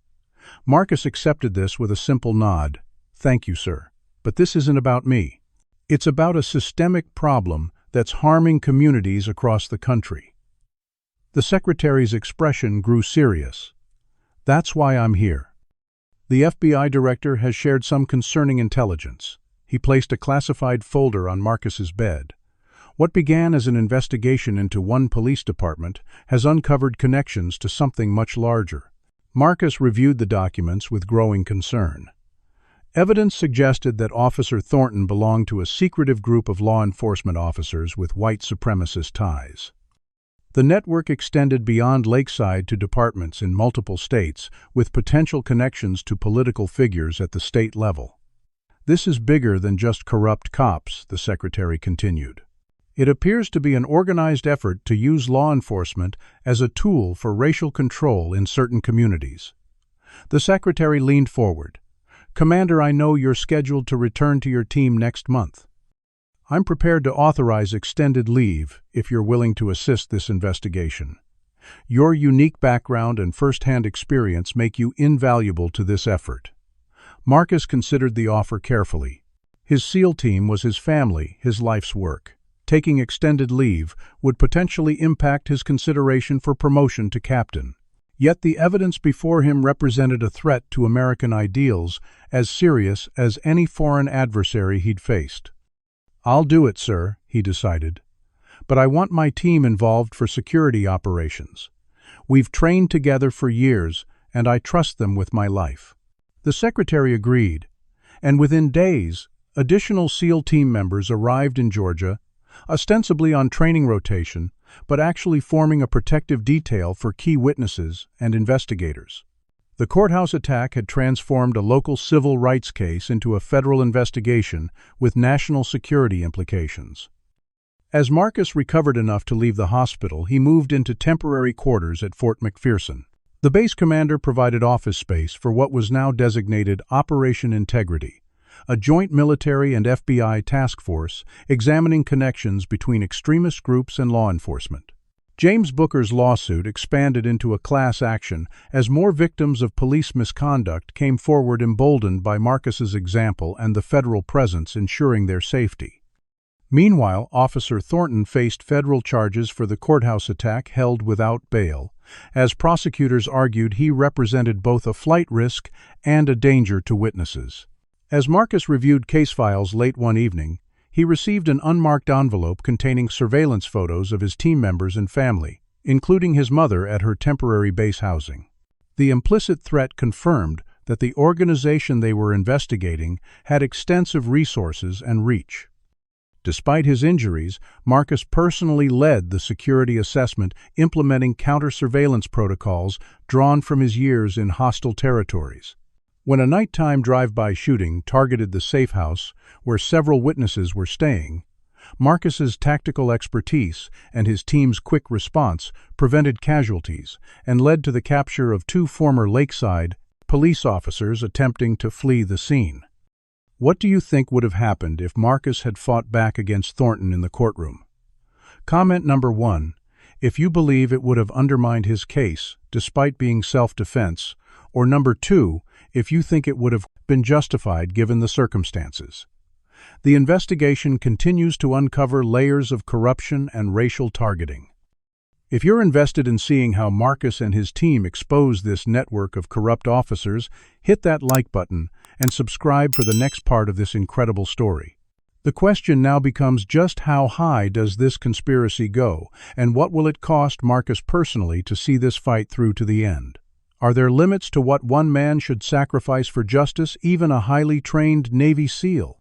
Marcus accepted this with a simple nod. "Thank you, sir. But this isn't about me. It's about a systemic problem that's harming communities across the country." The Secretary's expression grew serious. "That's why I'm here. The FBI director has shared some concerning intelligence." He placed a classified folder on Marcus's bed. "What began as an investigation into one police department has uncovered connections to something much larger." Marcus reviewed the documents with growing concern. Evidence suggested that Officer Thornton belonged to a secretive group of law enforcement officers with white supremacist ties. The network extended beyond Lakeside to departments in multiple states, with potential connections to political figures at the state level. "This is bigger than just corrupt cops," the Secretary continued. "It appears to be an organized effort to use law enforcement as a tool for racial control in certain communities." The Secretary leaned forward. "Commander, I know you're scheduled to return to your team next month. I'm prepared to authorize extended leave if you're willing to assist this investigation. Your unique background and first-hand experience make you invaluable to this effort." Marcus considered the offer carefully. His SEAL team was his family, his life's work. Taking extended leave would potentially impact his consideration for promotion to captain. Yet the evidence before him represented a threat to American ideals as serious as any foreign adversary he'd faced. "I'll do it, sir," he decided. "But I want my team involved for security operations. We've trained together for years, and I trust them with my life." The Secretary agreed, and within days, additional SEAL team members arrived in Georgia, ostensibly on training rotation, but actually forming a protective detail for key witnesses and investigators. The courthouse attack had transformed a local civil rights case into a federal investigation with national security implications. As Marcus recovered enough to leave the hospital, he moved into temporary quarters at Fort McPherson. The base commander provided office space for what was now designated Operation Integrity, a joint military and FBI task force examining connections between extremist groups and law enforcement. James Booker's lawsuit expanded into a class action as more victims of police misconduct came forward, emboldened by Marcus's example and the federal presence ensuring their safety. Meanwhile, Officer Thornton faced federal charges for the courthouse attack held without bail, as prosecutors argued he represented both a flight risk and a danger to witnesses. As Marcus reviewed case files late one evening, he received an unmarked envelope containing surveillance photos of his team members and family, including his mother at her temporary base housing. The implicit threat confirmed that the organization they were investigating had extensive resources and reach. Despite his injuries, Marcus personally led the security assessment, implementing counter-surveillance protocols drawn from his years in hostile territories. When a nighttime drive-by shooting targeted the safe house where several witnesses were staying, Marcus's tactical expertise and his team's quick response prevented casualties and led to the capture of 2 former Lakeside police officers attempting to flee the scene. What do you think would have happened if Marcus had fought back against Thornton in the courtroom? Comment number 1. If you believe it would have undermined his case, despite being self-defense, or number 2, if you think it would have been justified given the circumstances. The investigation continues to uncover layers of corruption and racial targeting. If you're invested in seeing how Marcus and his team expose this network of corrupt officers, hit that like button and subscribe for the next part of this incredible story. The question now becomes, just how high does this conspiracy go, and what will it cost Marcus personally to see this fight through to the end? Are there limits to what one man should sacrifice for justice, even a highly trained Navy SEAL?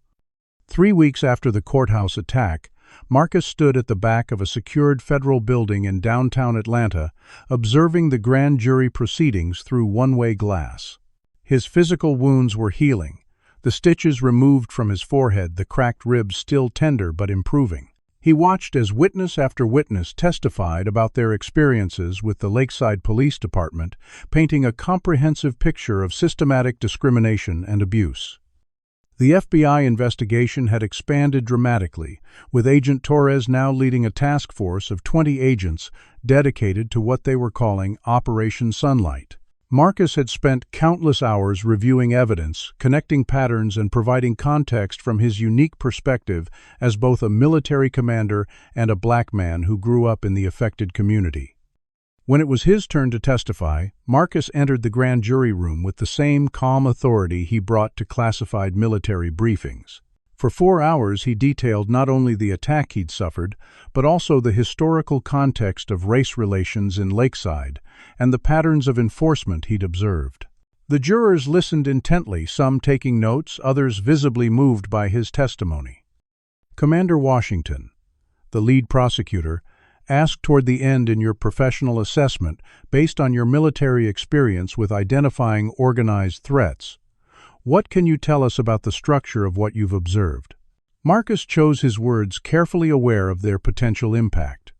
3 weeks after the courthouse attack, Marcus stood at the back of a secured federal building in downtown Atlanta, observing the grand jury proceedings through one-way glass. His physical wounds were healing, the stitches removed from his forehead, the cracked ribs still tender but improving. He watched as witness after witness testified about their experiences with the Lakeside Police Department, painting a comprehensive picture of systematic discrimination and abuse. The FBI investigation had expanded dramatically, with Agent Torres now leading a task force of 20 agents dedicated to what they were calling Operation Sunlight. Marcus had spent countless hours reviewing evidence, connecting patterns, and providing context from his unique perspective as both a military commander and a black man who grew up in the affected community. When it was his turn to testify, Marcus entered the grand jury room with the same calm authority he brought to classified military briefings. For 4 hours he detailed not only the attack he'd suffered, but also the historical context of race relations in Lakeside and the patterns of enforcement he'd observed. The jurors listened intently, some taking notes, others visibly moved by his testimony. Commander Washington, the lead prosecutor, asked toward the end, in your professional assessment, based on your military experience with identifying organized threats, what can you tell us about the structure of what you've observed? Marcus chose his words, carefully aware of their potential impact.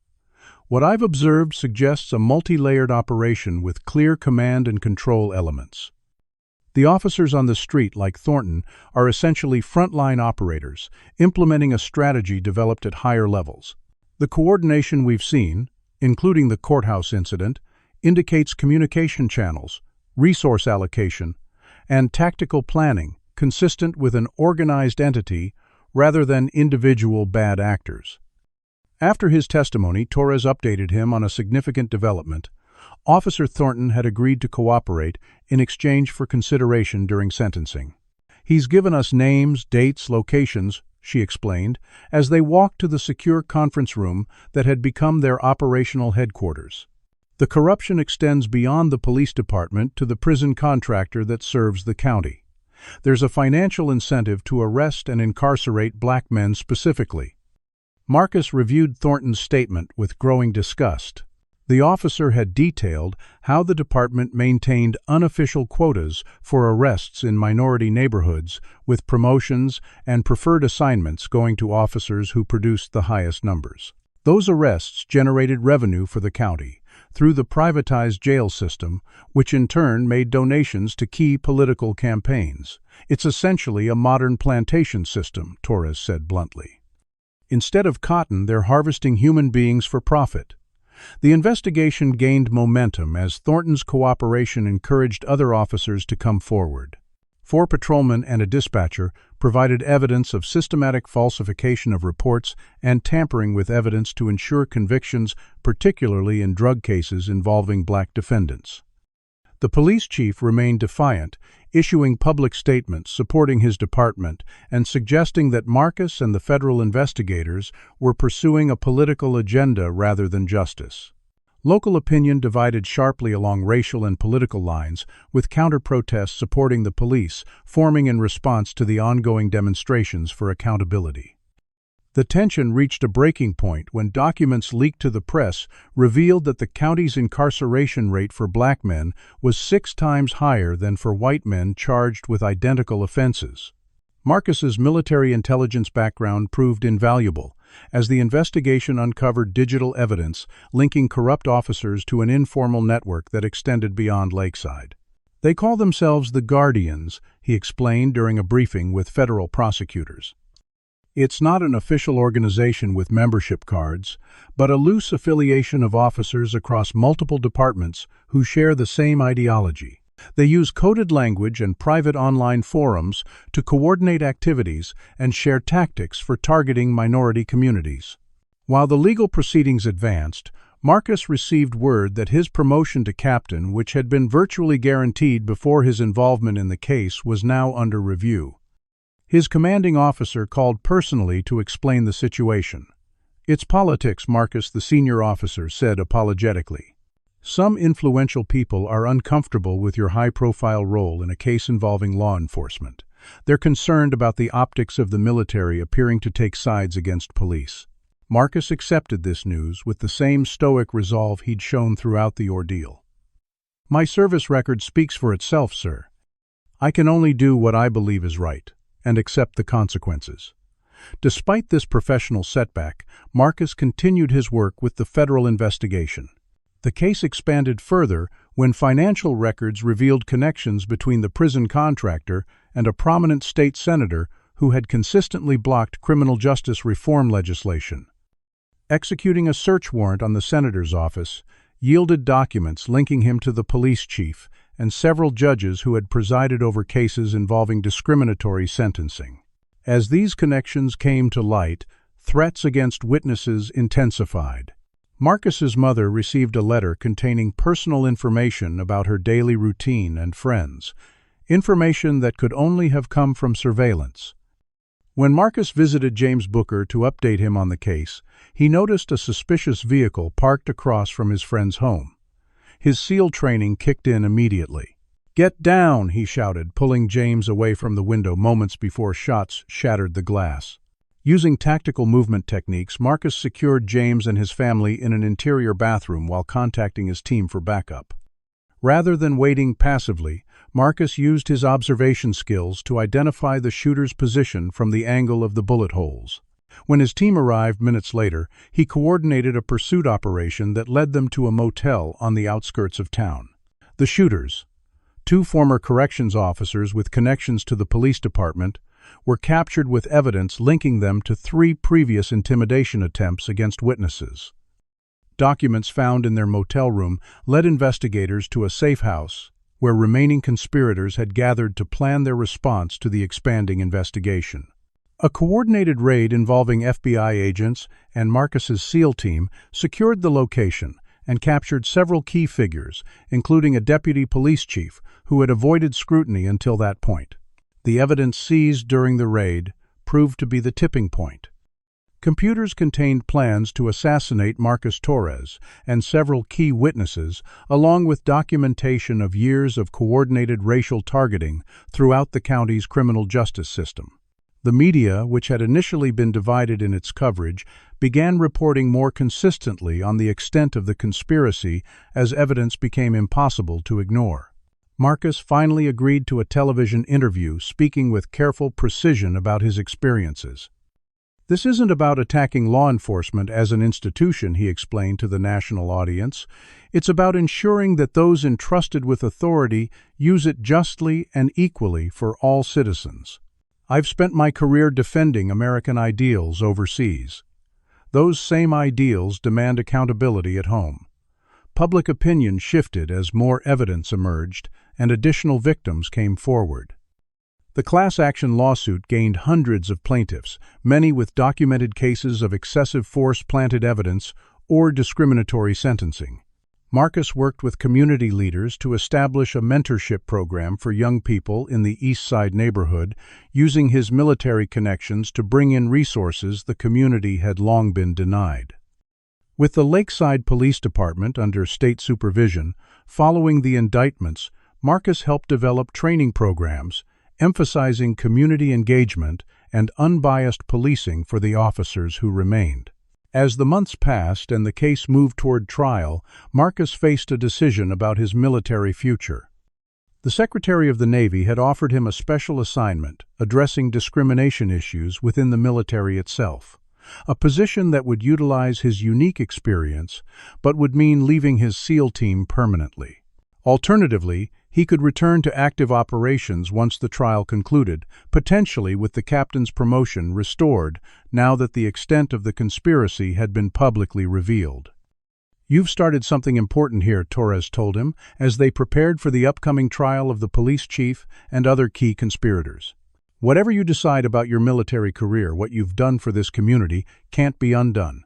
What I've observed suggests a multi-layered operation with clear command and control elements. The officers on the street, like Thornton, are essentially frontline operators, implementing a strategy developed at higher levels. The coordination we've seen, including the courthouse incident, indicates communication channels, resource allocation, and tactical planning consistent with an organized entity rather than individual bad actors. After his testimony, Torres updated him on a significant development. Officer Thornton had agreed to cooperate in exchange for consideration during sentencing. He's given us names, dates, locations, she explained, as they walked to the secure conference room that had become their operational headquarters. The corruption extends beyond the police department to the prison contractor that serves the county. There's a financial incentive to arrest and incarcerate black men specifically. Marcus reviewed Thornton's statement with growing disgust. The officer had detailed how the department maintained unofficial quotas for arrests in minority neighborhoods, with promotions and preferred assignments going to officers who produced the highest numbers. Those arrests generated revenue for the county through the privatized jail system, which in turn made donations to key political campaigns. It's essentially a modern plantation system, Torres said bluntly. Instead of cotton, they're harvesting human beings for profit. The investigation gained momentum as Thornton's cooperation encouraged other officers to come forward. 4 patrolmen and a dispatcher provided evidence of systematic falsification of reports and tampering with evidence to ensure convictions, particularly in drug cases involving black defendants. The police chief remained defiant, issuing public statements supporting his department and suggesting that Marcus and the federal investigators were pursuing a political agenda rather than justice. Local opinion divided sharply along racial and political lines, with counter-protests supporting the police, forming in response to the ongoing demonstrations for accountability. The tension reached a breaking point when documents leaked to the press revealed that the county's incarceration rate for black men was 6 times higher than for white men charged with identical offenses. Marcus's military intelligence background proved invaluable, as the investigation uncovered digital evidence linking corrupt officers to an informal network that extended beyond Lakeside. They call themselves the Guardians, he explained during a briefing with federal prosecutors. It's not an official organization with membership cards, but a loose affiliation of officers across multiple departments who share the same ideology. They use coded language and private online forums to coordinate activities and share tactics for targeting minority communities. While the legal proceedings advanced, Marcus received word that his promotion to captain, which had been virtually guaranteed before his involvement in the case, was now under review. His commanding officer called personally to explain the situation. "It's politics, Marcus," the senior officer said apologetically. "Some influential people are uncomfortable with your high-profile role in a case involving law enforcement. They're concerned about the optics of the military appearing to take sides against police." Marcus accepted this news with the same stoic resolve he'd shown throughout the ordeal. "My service record speaks for itself, sir. I can only do what I believe is right, and accept the consequences." Despite this professional setback, Marcus continued his work with the federal investigation. The case expanded further when financial records revealed connections between the prison contractor and a prominent state senator who had consistently blocked criminal justice reform legislation. Executing a search warrant on the senator's office yielded documents linking him to the police chief and several judges who had presided over cases involving discriminatory sentencing. As these connections came to light, threats against witnesses intensified. Marcus's mother received a letter containing personal information about her daily routine and friends, information that could only have come from surveillance. When Marcus visited James Booker to update him on the case, he noticed a suspicious vehicle parked across from his friend's home. His SEAL training kicked in immediately. "Get down!" he shouted, pulling James away from the window moments before shots shattered the glass. Using tactical movement techniques, Marcus secured James and his family in an interior bathroom while contacting his team for backup. Rather than waiting passively, Marcus used his observation skills to identify the shooter's position from the angle of the bullet holes. When his team arrived minutes later, he coordinated a pursuit operation that led them to a motel on the outskirts of town. The shooters, two former corrections officers with connections to the police department, were captured with evidence linking them to 3 previous intimidation attempts against witnesses. Documents found in their motel room led investigators to a safe house where remaining conspirators had gathered to plan their response to the expanding investigation. A coordinated raid involving FBI agents and Marcus's SEAL team secured the location and captured several key figures, including a deputy police chief who had avoided scrutiny until that point. The evidence seized during the raid proved to be the tipping point. Computers contained plans to assassinate Marcus Torres and several key witnesses, along with documentation of years of coordinated racial targeting throughout the county's criminal justice system. The media, which had initially been divided in its coverage, began reporting more consistently on the extent of the conspiracy as evidence became impossible to ignore. Marcus finally agreed to a television interview, speaking with careful precision about his experiences. "This isn't about attacking law enforcement as an institution," he explained to the national audience. "It's about ensuring that those entrusted with authority use it justly and equally for all citizens. I've spent my career defending American ideals overseas. Those same ideals demand accountability at home." Public opinion shifted as more evidence emerged and additional victims came forward. The class action lawsuit gained hundreds of plaintiffs, many with documented cases of excessive force-planted evidence or discriminatory sentencing. Marcus worked with community leaders to establish a mentorship program for young people in the East Side neighborhood, using his military connections to bring in resources the community had long been denied. With the Lakeside Police Department under state supervision, following the indictments, Marcus helped develop training programs emphasizing community engagement and unbiased policing for the officers who remained. As the months passed and the case moved toward trial, Marcus faced a decision about his military future. The Secretary of the Navy had offered him a special assignment addressing discrimination issues within the military itself, a position that would utilize his unique experience but would mean leaving his SEAL team permanently. Alternatively, he could return to active operations once the trial concluded, potentially with the captain's promotion restored now that the extent of the conspiracy had been publicly revealed. "You've started something important here," Torres told him, as they prepared for the upcoming trial of the police chief and other key conspirators. "Whatever you decide about your military career, what you've done for this community can't be undone.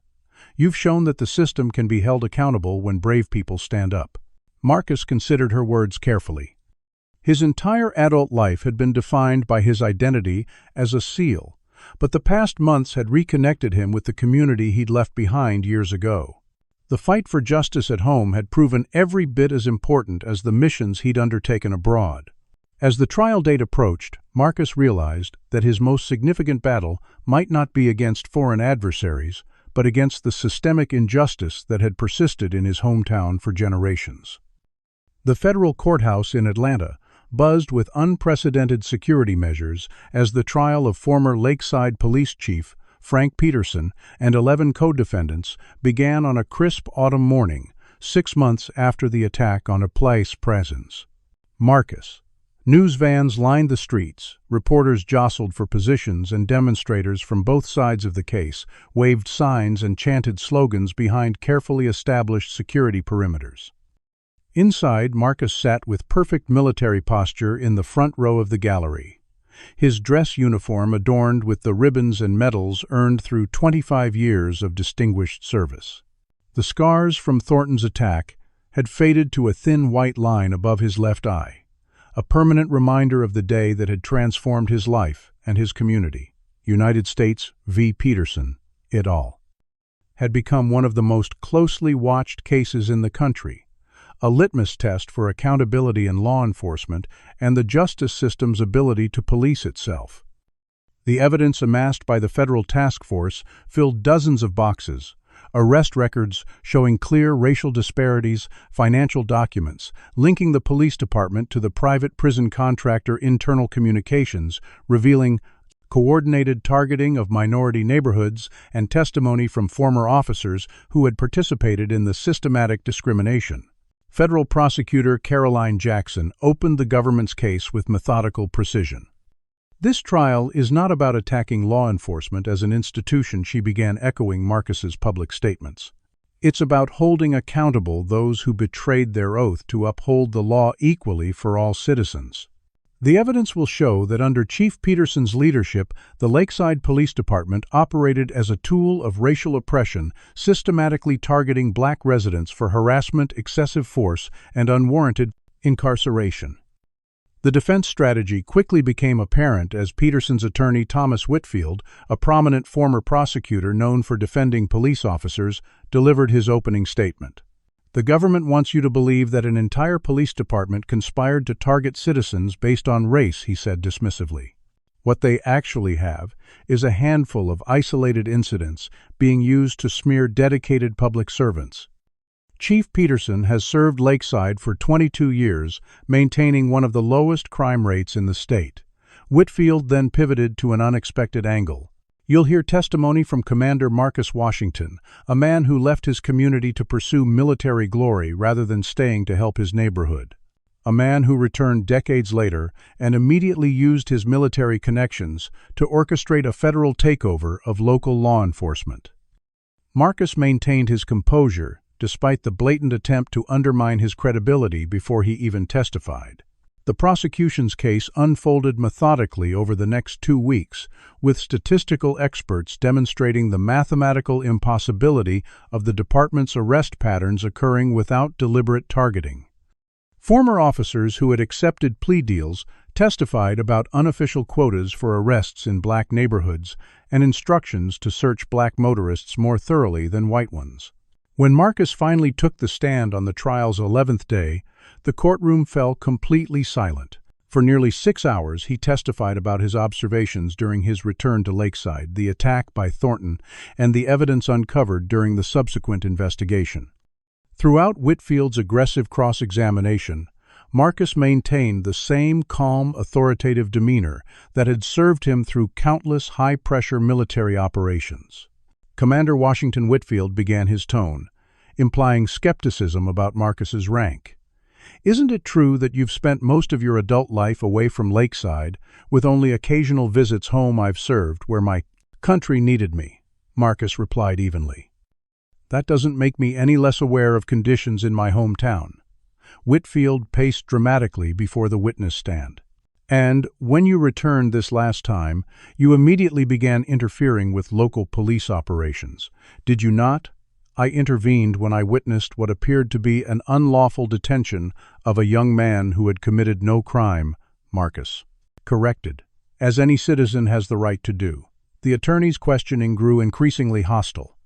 You've shown that the system can be held accountable when brave people stand up." Marcus considered her words carefully. His entire adult life had been defined by his identity as a SEAL, but the past months had reconnected him with the community he'd left behind years ago. The fight for justice at home had proven every bit as important as the missions he'd undertaken abroad. As the trial date approached, Marcus realized that his most significant battle might not be against foreign adversaries, but against the systemic injustice that had persisted in his hometown for generations. The federal courthouse in Atlanta buzzed with unprecedented security measures as the trial of former Lakeside Police Chief Frank Peterson and 11 co-defendants began on a crisp autumn morning, 6 months after the attack on a Place Présence. Marcus. News vans lined the streets, reporters jostled for positions, and demonstrators from both sides of the case waved signs and chanted slogans behind carefully established security perimeters. Inside, Marcus sat with perfect military posture in the front row of the gallery, his dress uniform adorned with the ribbons and medals earned through 25 years of distinguished service. The scars from Thornton's attack had faded to a thin white line above his left eye, a permanent reminder of the day that had transformed his life and his community. United States v. Peterson, et al., had become one of the most closely watched cases in the country, a litmus test for accountability in law enforcement and the justice system's ability to police itself. The evidence amassed by the federal task force filled dozens of boxes: arrest records showing clear racial disparities, financial documents linking the police department to the private prison contractor Internal Communications, revealing coordinated targeting of minority neighborhoods, and testimony from former officers who had participated in the systematic discrimination. Federal prosecutor Caroline Jackson opened the government's case with methodical precision. "This trial is not about attacking law enforcement as an institution," she began, echoing Marcus's public statements. "It's about holding accountable those who betrayed their oath to uphold the law equally for all citizens. The evidence will show that under Chief Peterson's leadership, the Lakeside Police Department operated as a tool of racial oppression, systematically targeting black residents for harassment, excessive force, and unwarranted incarceration." The defense strategy quickly became apparent as Peterson's attorney Thomas Whitfield, a prominent former prosecutor known for defending police officers, delivered his opening statement. "The government wants you to believe that an entire police department conspired to target citizens based on race," he said dismissively. "What they actually have is a handful of isolated incidents being used to smear dedicated public servants. Chief Peterson has served Lakeside for 22 years, maintaining one of the lowest crime rates in the state." Whitfield then pivoted to an unexpected angle. "You'll hear testimony from Commander Marcus Washington, a man who left his community to pursue military glory rather than staying to help his neighborhood. A man who returned decades later and immediately used his military connections to orchestrate a federal takeover of local law enforcement." Marcus maintained his composure despite the blatant attempt to undermine his credibility before he even testified. The prosecution's case unfolded methodically over the next 2 weeks, with statistical experts demonstrating the mathematical impossibility of the department's arrest patterns occurring without deliberate targeting. Former officers who had accepted plea deals testified about unofficial quotas for arrests in black neighborhoods and instructions to search black motorists more thoroughly than white ones. When Marcus finally took the stand on the trial's 11th day, the courtroom fell completely silent. For nearly 6 hours, he testified about his observations during his return to Lakeside, the attack by Thornton, and the evidence uncovered during the subsequent investigation. Throughout Whitfield's aggressive cross-examination, Marcus maintained the same calm, authoritative demeanor that had served him through countless high-pressure military operations. Commander Washington Whitfield began his tone, implying skepticism about Marcus's rank. "Isn't it true that you've spent most of your adult life away from Lakeside, with only occasional visits home? I've served where my country needed me," Marcus replied evenly. That doesn't make me any less aware of conditions in my hometown. Whitfield paced dramatically before the witness stand. And when you returned this last time, you immediately began interfering with local police operations. Did you not? I intervened when I witnessed what appeared to be an unlawful detention of a young man who had committed no crime, Marcus corrected, as any citizen has the right to do. The attorney's questioning grew increasingly hostile.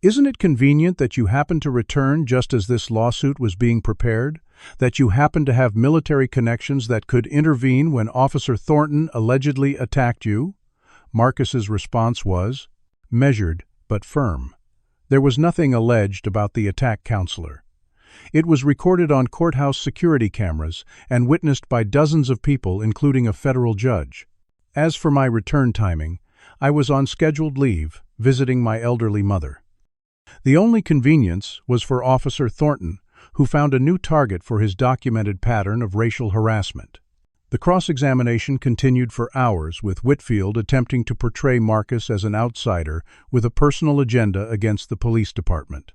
Isn't it convenient that you happened to return just as this lawsuit was being prepared? That you happened to have military connections that could intervene when Officer Thornton allegedly attacked you? Marcus's response was measured but firm. There was nothing alleged about the attack counselor. It was recorded on courthouse security cameras and witnessed by dozens of people, including a federal judge. As for my return timing, I was on scheduled leave, visiting my elderly mother. The only convenience was for Officer Thornton, who found a new target for his documented pattern of racial harassment. The cross-examination continued for hours, with Whitfield attempting to portray Marcus as an outsider with a personal agenda against the police department.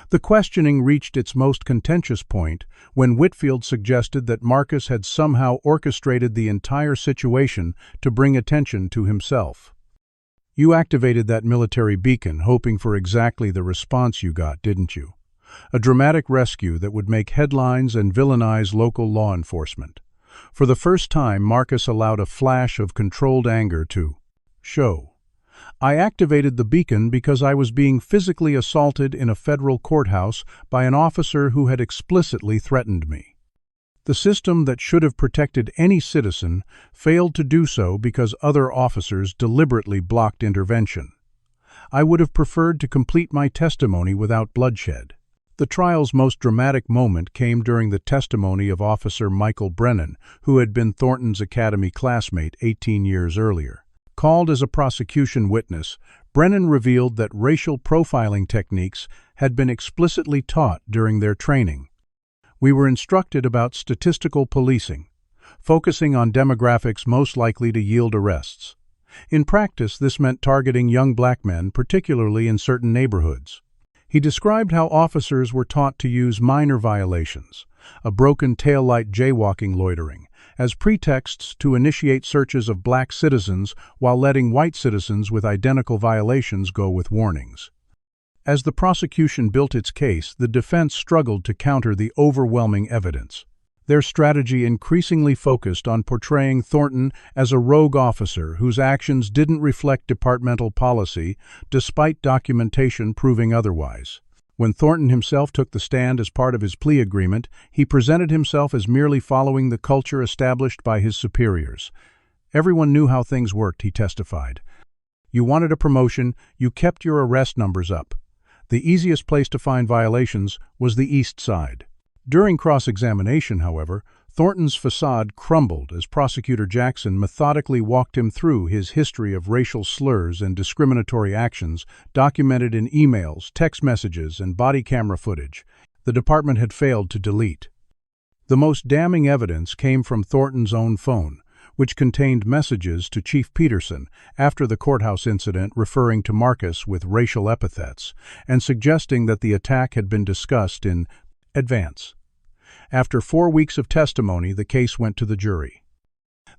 The questioning reached its most contentious point when Whitfield suggested that Marcus had somehow orchestrated the entire situation to bring attention to himself. You activated that military beacon hoping for exactly the response you got, didn't you? A dramatic rescue that would make headlines and villainize local law enforcement. For the first time, Marcus allowed a flash of controlled anger to show. I activated the beacon because I was being physically assaulted in a federal courthouse by an officer who had explicitly threatened me. The system that should have protected any citizen failed to do so because other officers deliberately blocked intervention. I would have preferred to complete my testimony without bloodshed. The trial's most dramatic moment came during the testimony of Officer Michael Brennan, who had been Thornton's academy classmate 18 years earlier. Called as a prosecution witness, Brennan revealed that racial profiling techniques had been explicitly taught during their training. We were instructed about statistical policing, focusing on demographics most likely to yield arrests. In practice, this meant targeting young black men, particularly in certain neighborhoods. He described how officers were taught to use minor violations, a broken taillight jaywalking loitering, as pretexts to initiate searches of black citizens while letting white citizens with identical violations go with warnings. As the prosecution built its case, the defense struggled to counter the overwhelming evidence. Their strategy increasingly focused on portraying Thornton as a rogue officer whose actions didn't reflect departmental policy, despite documentation proving otherwise. When Thornton himself took the stand as part of his plea agreement, he presented himself as merely following the culture established by his superiors. Everyone knew how things worked, he testified. You wanted a promotion, you kept your arrest numbers up. The easiest place to find violations was the East Side. During cross-examination, however, Thornton's facade crumbled as Prosecutor Jackson methodically walked him through his history of racial slurs and discriminatory actions documented in emails, text messages, and body camera footage the department had failed to delete. The most damning evidence came from Thornton's own phone, which contained messages to Chief Peterson after the courthouse incident referring to Marcus with racial epithets and suggesting that the attack had been discussed in advance. After 4 weeks of testimony, the case went to the jury.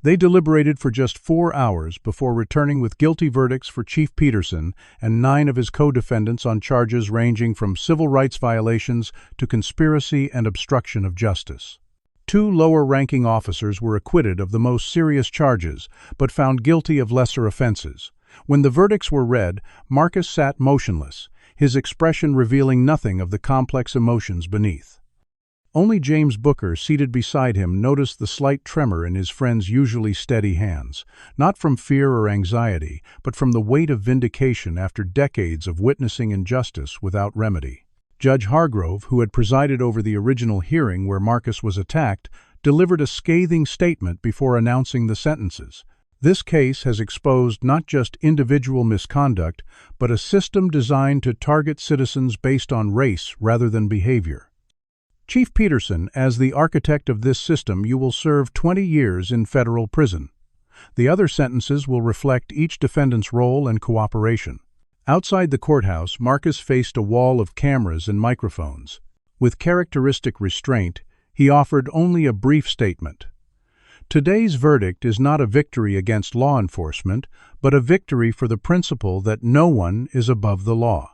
They deliberated for just 4 hours before returning with guilty verdicts for Chief Peterson and 9 of his co-defendants on charges ranging from civil rights violations to conspiracy and obstruction of justice. 2 lower-ranking officers were acquitted of the most serious charges, but found guilty of lesser offenses. When the verdicts were read, Marcus sat motionless, his expression revealing nothing of the complex emotions beneath. Only James Booker, seated beside him, noticed the slight tremor in his friend's usually steady hands, not from fear or anxiety, but from the weight of vindication after decades of witnessing injustice without remedy. Judge Hargrove, who had presided over the original hearing where Marcus was attacked, delivered a scathing statement before announcing the sentences. This case has exposed not just individual misconduct, but a system designed to target citizens based on race rather than behavior. Chief Peterson, as the architect of this system, you will serve 20 years in federal prison. The other sentences will reflect each defendant's role and cooperation. Outside the courthouse, Marcus faced a wall of cameras and microphones. With characteristic restraint, he offered only a brief statement. Today's verdict is not a victory against law enforcement, but a victory for the principle that no one is above the law.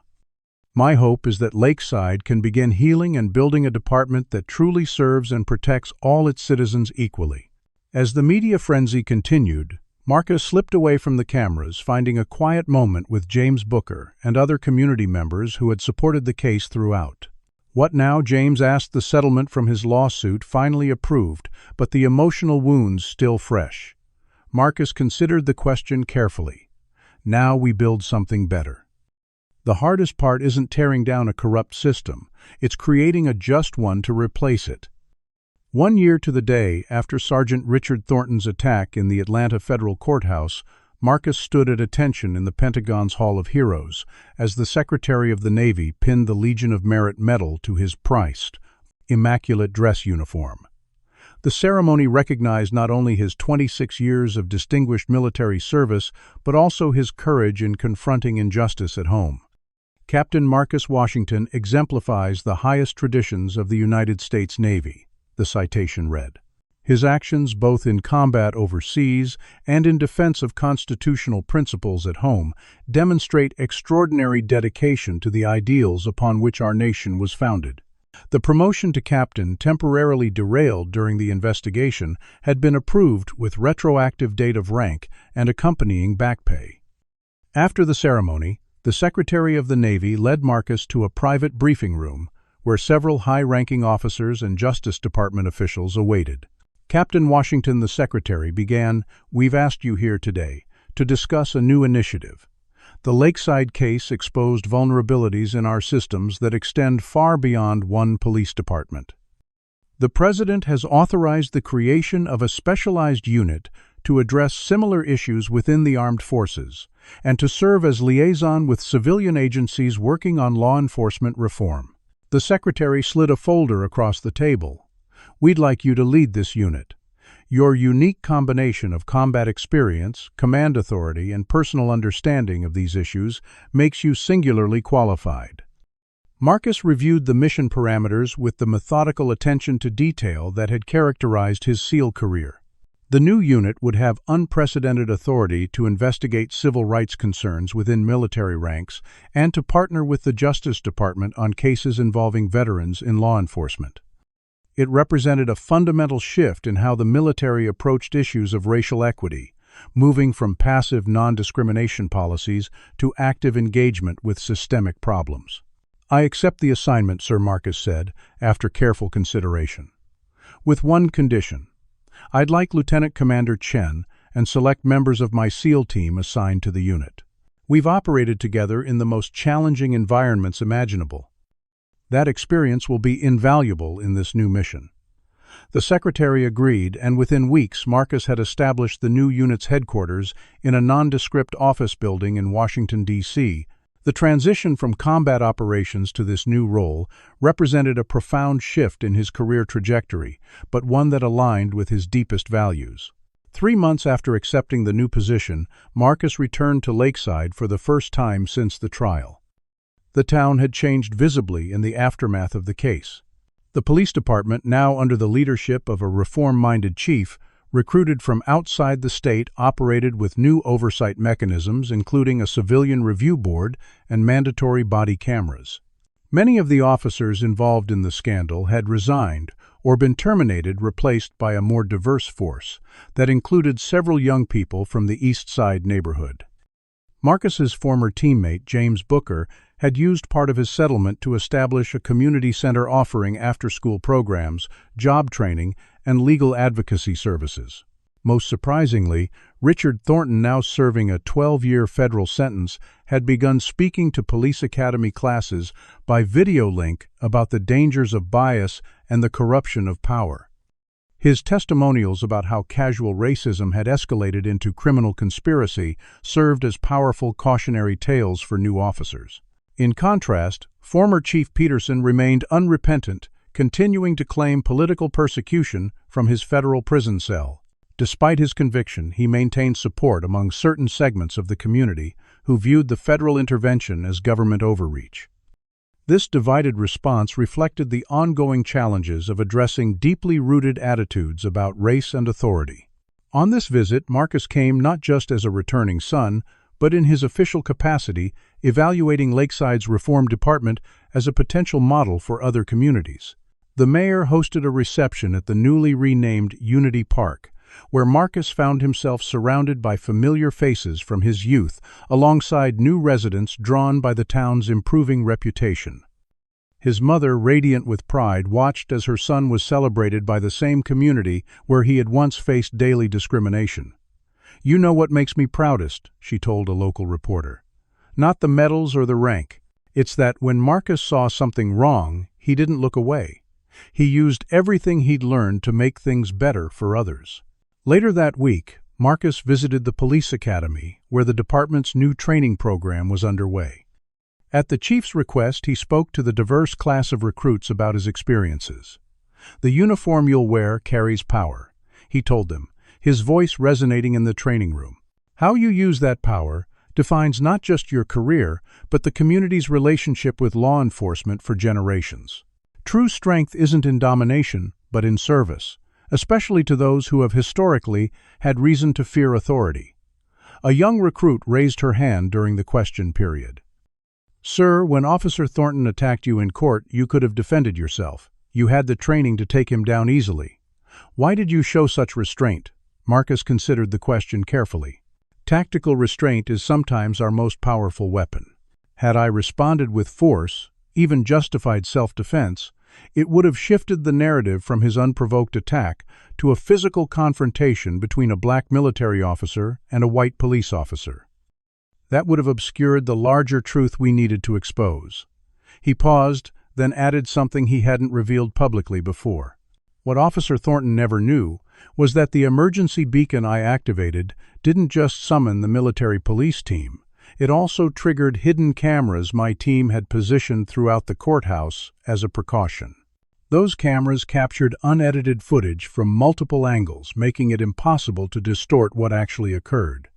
My hope is that Lakeside can begin healing and building a department that truly serves and protects all its citizens equally. As the media frenzy continued, Marcus slipped away from the cameras, finding a quiet moment with James Booker and other community members who had supported the case throughout. What now? James asked. The settlement from his lawsuit finally approved, but the emotional wounds still fresh. Marcus considered the question carefully. Now we build something better. The hardest part isn't tearing down a corrupt system, it's creating a just one to replace it. 1 year to the day after Sergeant Richard Thornton's attack in the Atlanta Federal Courthouse, Marcus stood at attention in the Pentagon's Hall of Heroes as the Secretary of the Navy pinned the Legion of Merit Medal to his priced, immaculate dress uniform. The ceremony recognized not only his 26 years of distinguished military service, but also his courage in confronting injustice at home. Captain Marcus Washington exemplifies the highest traditions of the United States Navy, the citation read. His actions, both in combat overseas and in defense of constitutional principles at home, demonstrate extraordinary dedication to the ideals upon which our nation was founded. The promotion to captain, temporarily derailed during the investigation, had been approved with retroactive date of rank and accompanying back pay. After the ceremony, the Secretary of the Navy led Marcus to a private briefing room where several high-ranking officers and Justice Department officials awaited. Captain Washington, the Secretary, began, "We've asked you here today to discuss a new initiative. The Lakeside case exposed vulnerabilities in our systems that extend far beyond one police department. The President has authorized the creation of a specialized unit to address similar issues within the armed forces and to serve as liaison with civilian agencies working on law enforcement reform." The Secretary slid a folder across the table. "We'd like you to lead this unit. Your unique combination of combat experience, command authority, and personal understanding of these issues makes you singularly qualified." Marcus reviewed the mission parameters with the methodical attention to detail that had characterized his SEAL career. The new unit would have unprecedented authority to investigate civil rights concerns within military ranks and to partner with the Justice Department on cases involving veterans in law enforcement. It represented a fundamental shift in how the military approached issues of racial equity, moving from passive non-discrimination policies to active engagement with systemic problems. "I accept the assignment," Sir Marcus said, after careful consideration. "With one condition. I'd like Lieutenant Commander Chen and select members of my SEAL team assigned to the unit. We've operated together in the most challenging environments imaginable. That experience will be invaluable in this new mission." The Secretary agreed, and within weeks Marcus had established the new unit's headquarters in a nondescript office building in Washington, D.C. The transition from combat operations to this new role represented a profound shift in his career trajectory, but one that aligned with his deepest values. 3 months after accepting the new position, Marcus returned to Lakeside for the first time since the trial. The town had changed visibly in the aftermath of the case. The police department, now under the leadership of a reform-minded chief, recruited from outside the state, operated with new oversight mechanisms, including a civilian review board and mandatory body cameras. Many of the officers involved in the scandal had resigned or been terminated, replaced by a more diverse force that included several young people from the East Side neighborhood. Marcus's former teammate, James Booker, had used part of his settlement to establish a community center offering after-school programs, job training, and legal advocacy services. Most surprisingly, Richard Thornton, now serving a 12-year federal sentence, had begun speaking to police academy classes by video link about the dangers of bias and the corruption of power. His testimonials about how casual racism had escalated into criminal conspiracy served as powerful cautionary tales for new officers. In contrast, former Chief Peterson remained unrepentant, continuing to claim political persecution from his federal prison cell. Despite his conviction, he maintained support among certain segments of the community, who viewed the federal intervention as government overreach. This divided response reflected the ongoing challenges of addressing deeply rooted attitudes about race and authority. On this visit, Marcus came not just as a returning son, but in his official capacity, evaluating Lakeside's reform department as a potential model for other communities. The mayor hosted a reception at the newly renamed Unity Park, where Marcus found himself surrounded by familiar faces from his youth, alongside new residents drawn by the town's improving reputation. His mother, radiant with pride, watched as her son was celebrated by the same community where he had once faced daily discrimination. "You know what makes me proudest," she told a local reporter. "Not the medals or the rank. It's that when Marcus saw something wrong, he didn't look away. He used everything he'd learned to make things better for others." Later that week, Marcus visited the police academy, where the department's new training program was underway. At the chief's request, he spoke to the diverse class of recruits about his experiences. "The uniform you'll wear carries power," he told them, his voice resonating in the training room. "How you use that power defines not just your career, but the community's relationship with law enforcement for generations. True strength isn't in domination, but in service, especially to those who have historically had reason to fear authority." A young recruit raised her hand during the question period. "Sir, when Officer Thornton attacked you in court, you could have defended yourself. You had the training to take him down easily. Why did you show such restraint?" Marcus considered the question carefully. "Tactical restraint is sometimes our most powerful weapon. Had I responded with force, even justified self-defense, it would have shifted the narrative from his unprovoked attack to a physical confrontation between a black military officer and a white police officer. That would have obscured the larger truth we needed to expose." He paused, then added something he hadn't revealed publicly before. "What Officer Thornton never knew was that the emergency beacon I activated didn't just summon the military police team. It also triggered hidden cameras my team had positioned throughout the courthouse as a precaution. Those cameras captured unedited footage from multiple angles, making it impossible to distort what actually occurred."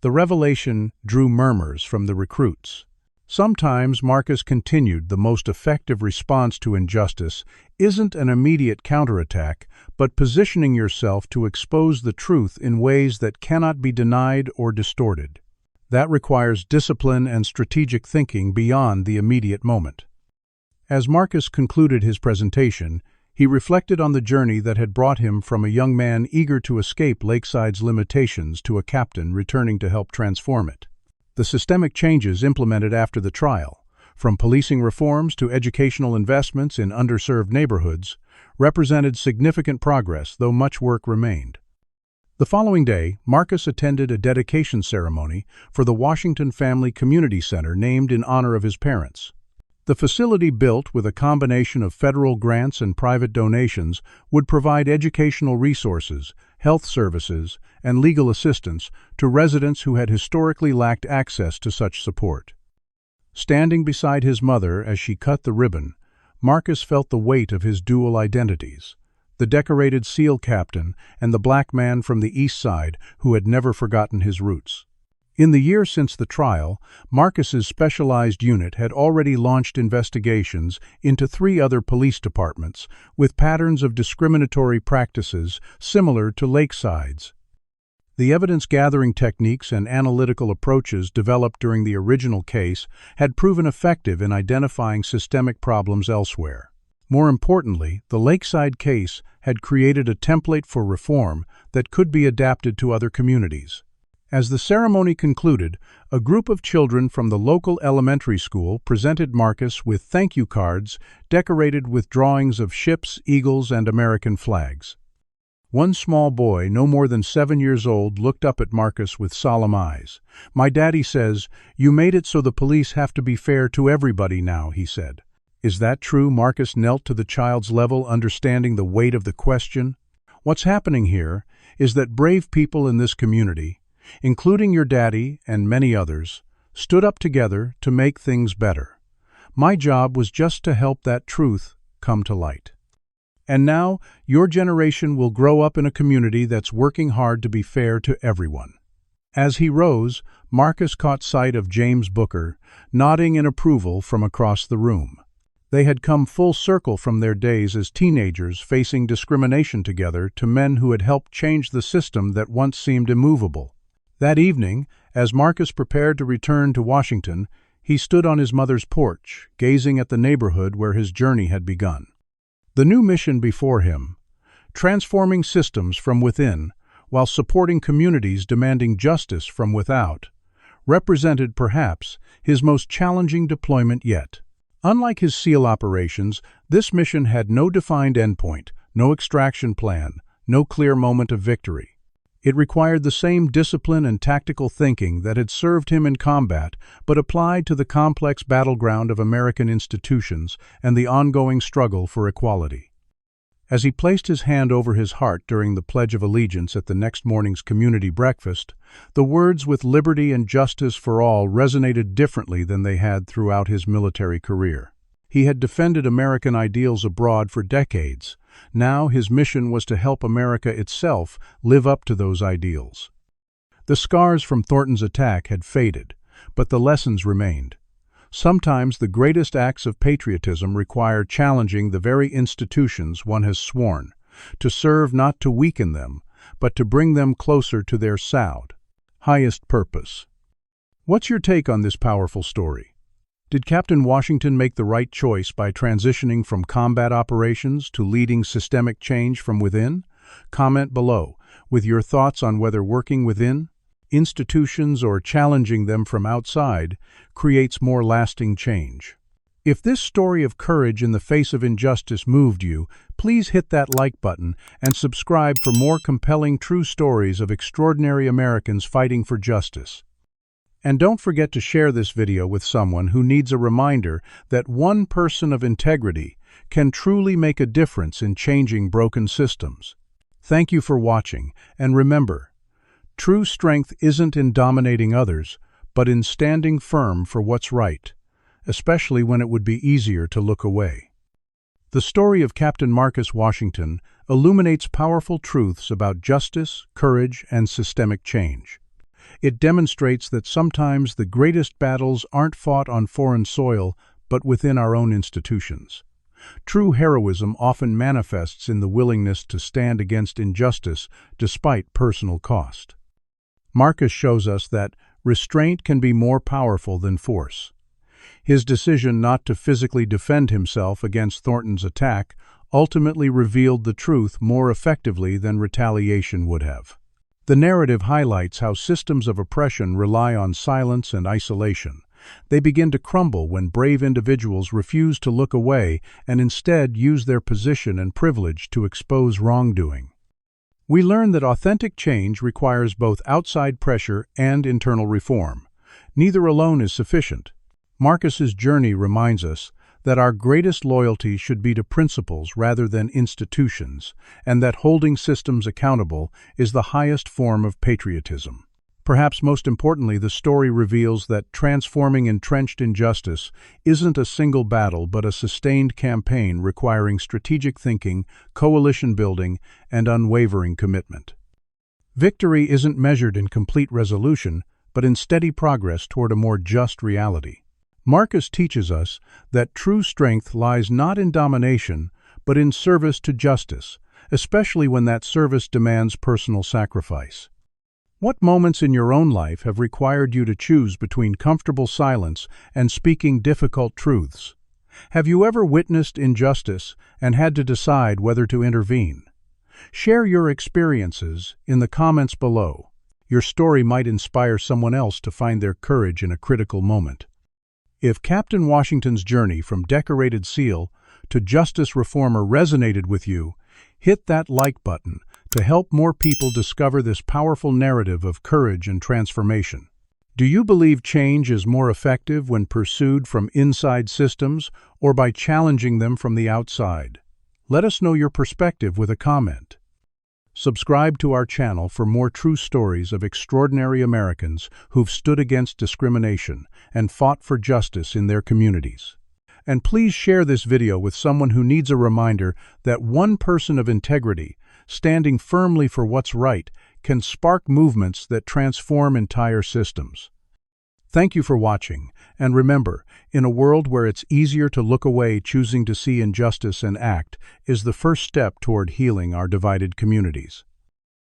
The revelation drew murmurs from the recruits. Sometimes, Marcus continued, the most effective response to injustice isn't an immediate counterattack, but positioning yourself to expose the truth in ways that cannot be denied or distorted. That requires discipline and strategic thinking beyond the immediate moment. As Marcus concluded his presentation, he reflected on the journey that had brought him from a young man eager to escape Lakeside's limitations to a captain returning to help transform it. The systemic changes implemented after the trial, from policing reforms to educational investments in underserved neighborhoods, represented significant progress, though much work remained. The following day, Marcus attended a dedication ceremony for the Washington Family Community Center named in honor of his parents. The facility, built with a combination of federal grants and private donations, would provide educational resources, health services, and legal assistance to residents who had historically lacked access to such support. Standing beside his mother as she cut the ribbon, Marcus felt the weight of his dual identities: the decorated SEAL captain and the black man from the East Side who had never forgotten his roots. In the year since the trial, Marcus's specialized unit had already launched investigations into 3 other police departments with patterns of discriminatory practices similar to Lakeside's. The evidence-gathering techniques and analytical approaches developed during the original case had proven effective in identifying systemic problems elsewhere. More importantly, the Lakeside case had created a template for reform that could be adapted to other communities. As the ceremony concluded, a group of children from the local elementary school presented Marcus with thank you cards decorated with drawings of ships, eagles, and American flags. One small boy, no more than 7 years old, looked up at Marcus with solemn eyes. "My daddy says, you made it so the police have to be fair to everybody now," he said. "Is that true?" Marcus knelt to the child's level, understanding the weight of the question. "What's happening here is that brave people in this community, including your daddy and many others, stood up together to make things better. My job was just to help that truth come to light. And now, your generation will grow up in a community that's working hard to be fair to everyone." As he rose, Marcus caught sight of James Booker, nodding in approval from across the room. They had come full circle from their days as teenagers facing discrimination together to men who had helped change the system that once seemed immovable. That evening, as Marcus prepared to return to Washington, he stood on his mother's porch, gazing at the neighborhood where his journey had begun. The new mission before him, transforming systems from within while supporting communities demanding justice from without, represented perhaps his most challenging deployment yet. Unlike his SEAL operations, this mission had no defined endpoint, no extraction plan, no clear moment of victory. It required the same discipline and tactical thinking that had served him in combat, but applied to the complex battleground of American institutions and the ongoing struggle for equality. As he placed his hand over his heart during the Pledge of Allegiance at the next morning's community breakfast, the words "with liberty and justice for all" resonated differently than they had throughout his military career. He had defended American ideals abroad for decades. Now his mission was to help America itself live up to those ideals. The scars from Thornton's attack had faded, but the lessons remained. Sometimes the greatest acts of patriotism require challenging the very institutions one has sworn, to serve not to weaken them, but to bring them closer to their highest purpose. What's your take on this powerful story? Did Captain Washington make the right choice by transitioning from combat operations to leading systemic change from within? Comment below with your thoughts on whether working within institutions or challenging them from outside creates more lasting change. If this story of courage in the face of injustice moved you, please hit that like button and subscribe for more compelling true stories of extraordinary Americans fighting for justice. And don't forget to share this video with someone who needs a reminder that one person of integrity can truly make a difference in changing broken systems. Thank you for watching, and remember, true strength isn't in dominating others, but in standing firm for what's right, especially when it would be easier to look away. The story of Captain Marcus Washington illuminates powerful truths about justice, courage, and systemic change. It demonstrates that sometimes the greatest battles aren't fought on foreign soil, but within our own institutions. True heroism often manifests in the willingness to stand against injustice despite personal cost. Marcus shows us that restraint can be more powerful than force. His decision not to physically defend himself against Thornton's attack ultimately revealed the truth more effectively than retaliation would have. The narrative highlights how systems of oppression rely on silence and isolation. They begin to crumble when brave individuals refuse to look away and instead use their position and privilege to expose wrongdoing. We learn that authentic change requires both outside pressure and internal reform. Neither alone is sufficient. Marcus's journey reminds us that our greatest loyalty should be to principles rather than institutions, and that holding systems accountable is the highest form of patriotism. Perhaps most importantly, the story reveals that transforming entrenched injustice isn't a single battle but a sustained campaign requiring strategic thinking, coalition building, and unwavering commitment. Victory isn't measured in complete resolution, but in steady progress toward a more just reality. Marcus teaches us that true strength lies not in domination, but in service to justice, especially when that service demands personal sacrifice. What moments in your own life have required you to choose between comfortable silence and speaking difficult truths? Have you ever witnessed injustice and had to decide whether to intervene? Share your experiences in the comments below. Your story might inspire someone else to find their courage in a critical moment. If Captain Washington's journey from decorated SEAL to justice reformer resonated with you, hit that like button to help more people discover this powerful narrative of courage and transformation. Do you believe change is more effective when pursued from inside systems or by challenging them from the outside? Let us know your perspective with a comment. Subscribe to our channel for more true stories of extraordinary Americans who've stood against discrimination and fought for justice in their communities. And please share this video with someone who needs a reminder that one person of integrity, standing firmly for what's right, can spark movements that transform entire systems. Thank you for watching, and remember, in a world where it's easier to look away, choosing to see injustice and act is the first step toward healing our divided communities.